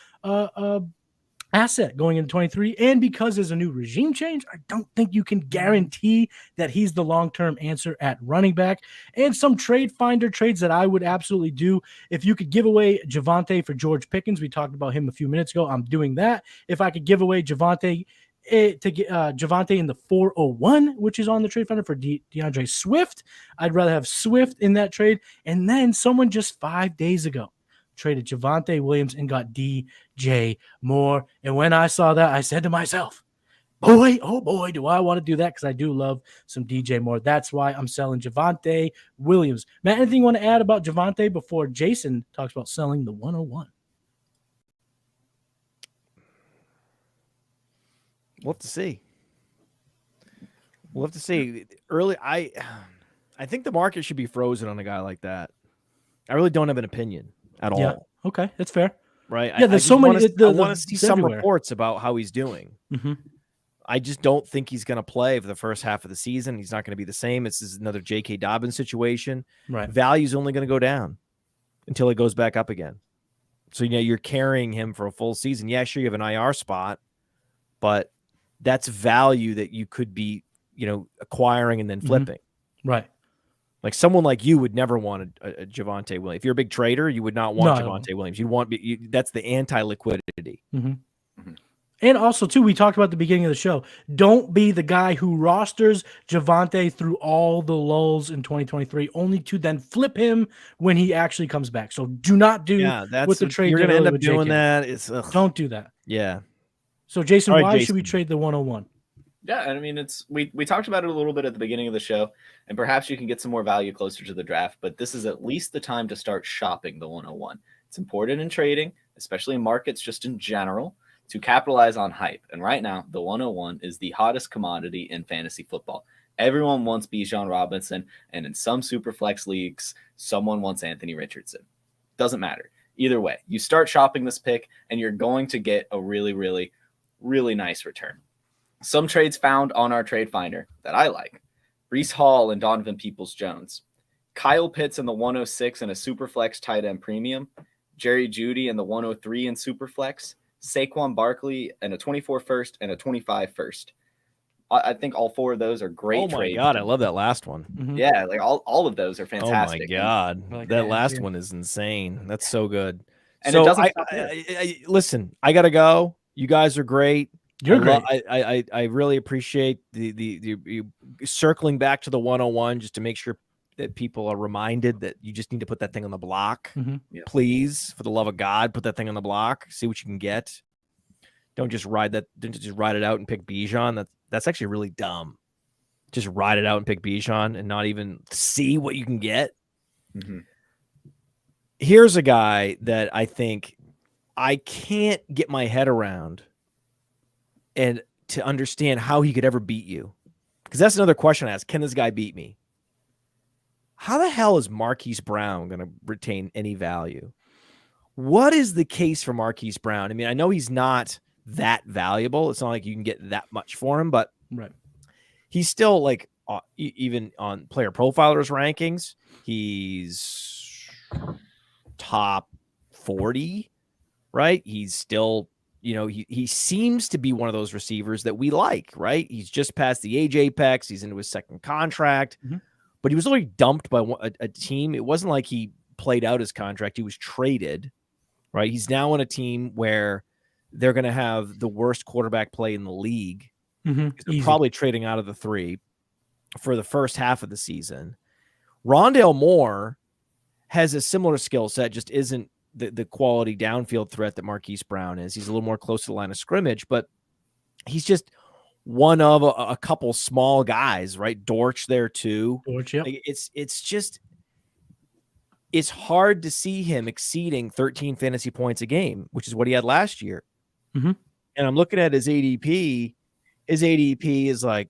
asset going into 23. And because there's a new regime change, I don't think you can guarantee that he's the long-term answer at running back. And some trade finder trades that I would absolutely do. If you could give away Javonte for George Pickens, we talked about him a few minutes ago, I'm doing that. If I could give away Javonte to get Javonte in the 401, which is on the trade finder for DeAndre Swift, I'd rather have Swift in that trade. And then someone just 5 days ago traded Javonte Williams and got DJ Moore. And when I saw that, I said to myself, boy, oh boy, do I want to do that, because I do love some DJ Moore. That's why I'm selling Javonte Williams. Matt, anything you want to add about Javonte before Jason talks about selling the 101? We'll have to see. We'll have to see. Early, I think the market should be frozen on a guy like that. I really don't have an opinion at all. Okay, that's fair. Right? Yeah, there's so many. I want to see some reports about how he's doing. Mm-hmm. I just don't think he's going to play for the first half of the season. He's not going to be the same. This is another J.K. Dobbins situation. Right. Value's only going to go down until it goes back up again. So, you're carrying him for a full season. Yeah, sure, you have an IR spot, but that's value that you could be, acquiring and then flipping. Right. Like someone like you would never want a Javonte Williams. If you're a big trader, you would not want Javonte Williams. You'd want that's the anti-liquidity. Mm-hmm. Mm-hmm. And also, too, we talked about at the beginning of the show, don't be the guy who rosters Javonte through all the lulls in 2023, only to then flip him when he actually comes back. So do not do with the trade. You're going to end up doing JK. that. Don't do that. Yeah. So, Jason, right, why Jason. should we trade the 101? Yeah, I mean, we talked about it a little bit at the beginning of the show, and perhaps you can get some more value closer to the draft, but this is at least the time to start shopping the 101. It's important in trading, especially in markets just in general, to capitalize on hype. And right now, the 101 is the hottest commodity in fantasy football. Everyone wants Bijan Robinson, and in some Superflex leagues, someone wants Anthony Richardson. Doesn't matter. Either way, you start shopping this pick, and you're going to get a really, really, really nice return. Some trades found on our trade finder that I like: Breece Hall and Donovan Peoples-Jones, Kyle Pitts in the 106 and a Superflex tight end premium, Jerry Jeudy in the 103 in Superflex, Saquon Barkley and a 24 first and a 25 first. I think all four of those are great trades. Oh my God, I love that last one. Mm-hmm. Yeah, like all of those are fantastic. Oh my God, Like that last one is insane. That's so good. And so it doesn't listen, I gotta go. You guys are great. You're great. I really appreciate the circling back to the 101 just to make sure that people are reminded that you just need to put that thing on the block. Mm-hmm. Yeah. Please, for the love of God, put that thing on the block. See what you can get. Don't just ride it out and pick Bijan. That's actually really dumb. Just ride it out and pick Bijan and not even see what you can get. Mm-hmm. Here's a guy that I think I can't get my head around and to understand how he could ever beat you. Because that's another question I ask. Can this guy beat me? How the hell is Marquise Brown going to retain any value? What is the case for Marquise Brown? I mean, I know he's not that valuable. It's not like you can get that much for him, but Right. He's still like even on Player Profiler's rankings, he's top 40, right? He's still, he seems to be one of those receivers that we like, right? He's just past the age apex. He's into his second contract, but he was already dumped by a team. It wasn't like he played out his contract. He was traded, right? He's now on a team where they're going to have the worst quarterback play in the league. They're probably trading out of the three for the first half of the season. Rondale Moore has a similar skill set, just isn't the quality downfield threat that Marquise Brown is. He's a little more close to the line of scrimmage, but he's just one of a couple small guys, right? Dortch there too. Dortch, yep. It's hard to see him exceeding 13 fantasy points a game, which is what he had last year. And I'm looking at his ADP. His ADP is like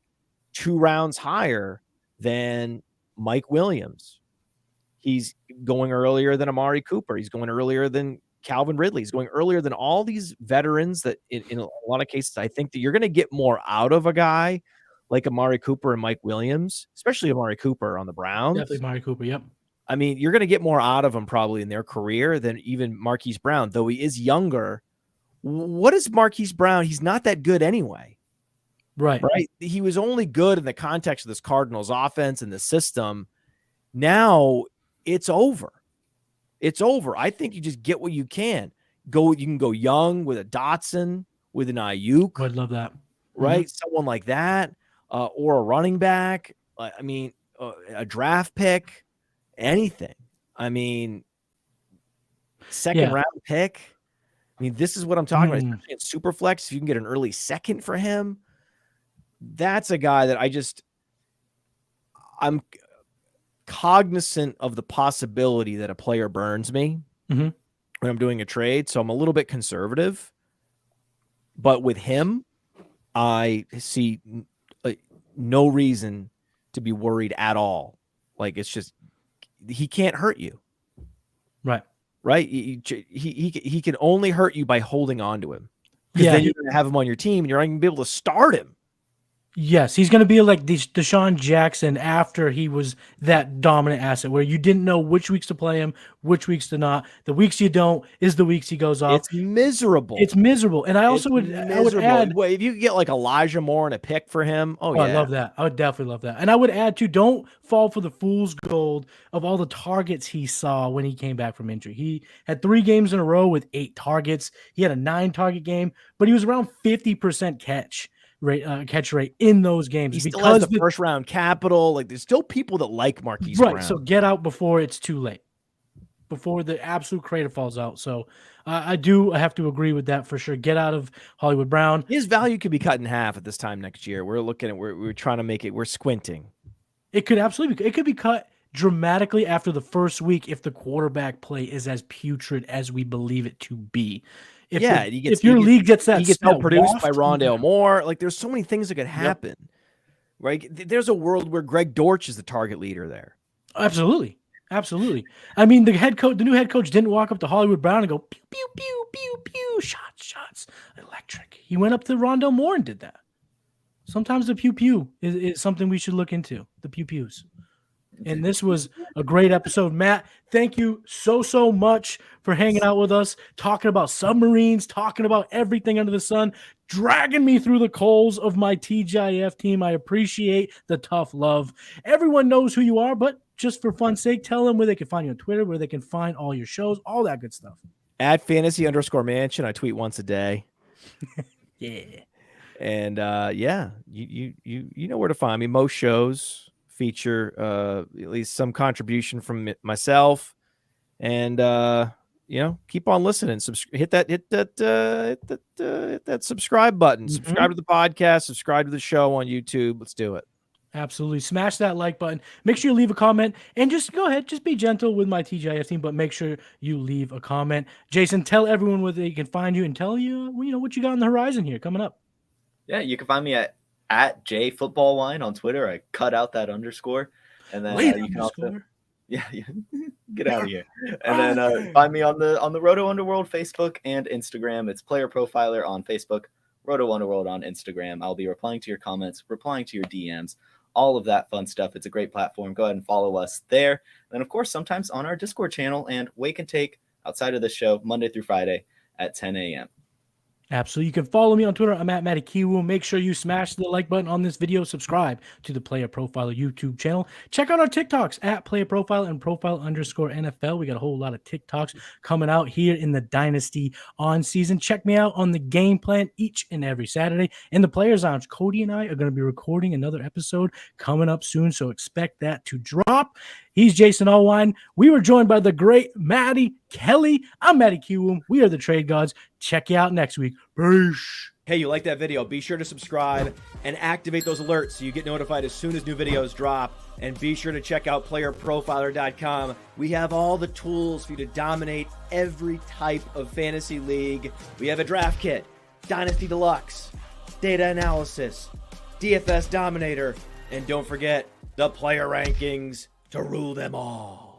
2 rounds higher than Mike Williams. He's going earlier than Amari Cooper. He's going earlier than Calvin Ridley. He's going earlier than all these veterans that in a lot of cases, I think that you're going to get more out of a guy like Amari Cooper and Mike Williams, especially Amari Cooper on the Browns. Definitely Amari Cooper. Yep. I mean, you're going to get more out of them probably in their career than even Marquise Brown, though he is younger. What is Marquise Brown? He's not that good anyway. Right. He was only good in the context of this Cardinals offense and the system. Now it's over. It's over. I think you just get what you can. You can go young with a Dotson, with an Ayuk. I'd love that. Right? Someone like that, or a running back. I mean, a draft pick, anything. I mean, second round pick. I mean, this is what I'm talking about. Especially in Superflex, if you can get an early second for him, that's a guy that I'm cognizant of the possibility that a player burns me when I'm doing a trade. So I'm a little bit conservative. But with him, I see no reason to be worried at all. Like, it's just, he can't hurt you. Right? He can only hurt you by holding on to him. Because then you're going to have him on your team and you're not going to be able to start him. Yes, he's going to be like Deshaun Jackson after he was that dominant asset where you didn't know which weeks to play him, which weeks to not. The weeks you don't is the weeks he goes off. It's miserable. And I also would add, well, if you could get like Elijah Moore and a pick for him, yeah. I love that. I would definitely love that. And I would add too, don't fall for the fool's gold of all the targets he saw when he came back from injury. He had 3 games in a row with 8 targets. He had a 9-target game, but he was around 50% catch rate in those games. He still has the first round capital. Like, there's still people that like Marquise Brown. So get out before it's too late, before the absolute crater falls out. So I have to agree with that for sure. Get out of Hollywood Brown. His value could be cut in half at this time next year. We're trying to make it. We're squinting. It could absolutely. It could be cut dramatically after the first week if the quarterback play is as putrid as we believe it to be. If your league gets that, he gets outproduced by Rondale Moore. Like, there's so many things that could happen, right? There's a world where Greg Dortch is the target leader there. Absolutely. I mean, the new head coach didn't walk up to Hollywood Brown and go pew pew pew pew pew, shots, electric. He went up to Rondale Moore and did that. Sometimes the pew pew is something we should look into. The pew pews. And this was a great episode. Matt, thank you so much for hanging out with us, talking about submarines, talking about everything under the sun, dragging me through the coals of my TGIF team. I appreciate the tough love. Everyone knows who you are, but just for fun's sake, tell them where they can find you on Twitter, where they can find all your shows, all that good stuff. At @fantasy_mansion. I tweet once a day. Yeah. And you know where to find me. Most shows feature at least some contribution from myself, and keep on listening. Hit that subscribe button. Subscribe to the podcast. Subscribe to the show on YouTube. Let's do it. Absolutely. Smash that like button. Make sure you leave a comment, and just go ahead. Just be gentle with my TGIF team, but make sure you leave a comment. Jason, tell everyone where they can find you and tell you what you got on the horizon here coming up. Yeah, you can find me at JFootballWine on Twitter. I cut out that underscore, and then you can also get out of here. And then find me on the Roto Underworld Facebook and Instagram. It's Player Profiler on Facebook, Roto Underworld on Instagram. I'll be replying to your comments, replying to your DMs, all of that fun stuff. It's a great platform. Go ahead and follow us there. And then, of course, sometimes on our Discord channel and Wake and Take outside of the show, Monday through Friday at 10 a.m. Absolutely. You can follow me on Twitter. I'm at Matty Kiwoom. Make sure you smash the like button on this video. Subscribe to the Player Profiler YouTube channel. Check out our TikToks at Player Profile and Profile_NFL. We got a whole lot of TikToks coming out here in the Dynasty on season. Check me out on the game plan each and every Saturday. In the Players Lounge, Cody and I are going to be recording another episode coming up soon, so expect that to drop. He's Jason Allwine. We were joined by the great Matty Kelly. I'm Matty Kiwoom. We are the Trade Gods. Check you out next week. Peace. Hey, you like that video? Be sure to subscribe and activate those alerts so you get notified as soon as new videos drop. And be sure to check out PlayerProfiler.com. We have all the tools for you to dominate every type of fantasy league. We have a draft kit, Dynasty Deluxe, data analysis, DFS Dominator, and don't forget the player rankings to rule them all.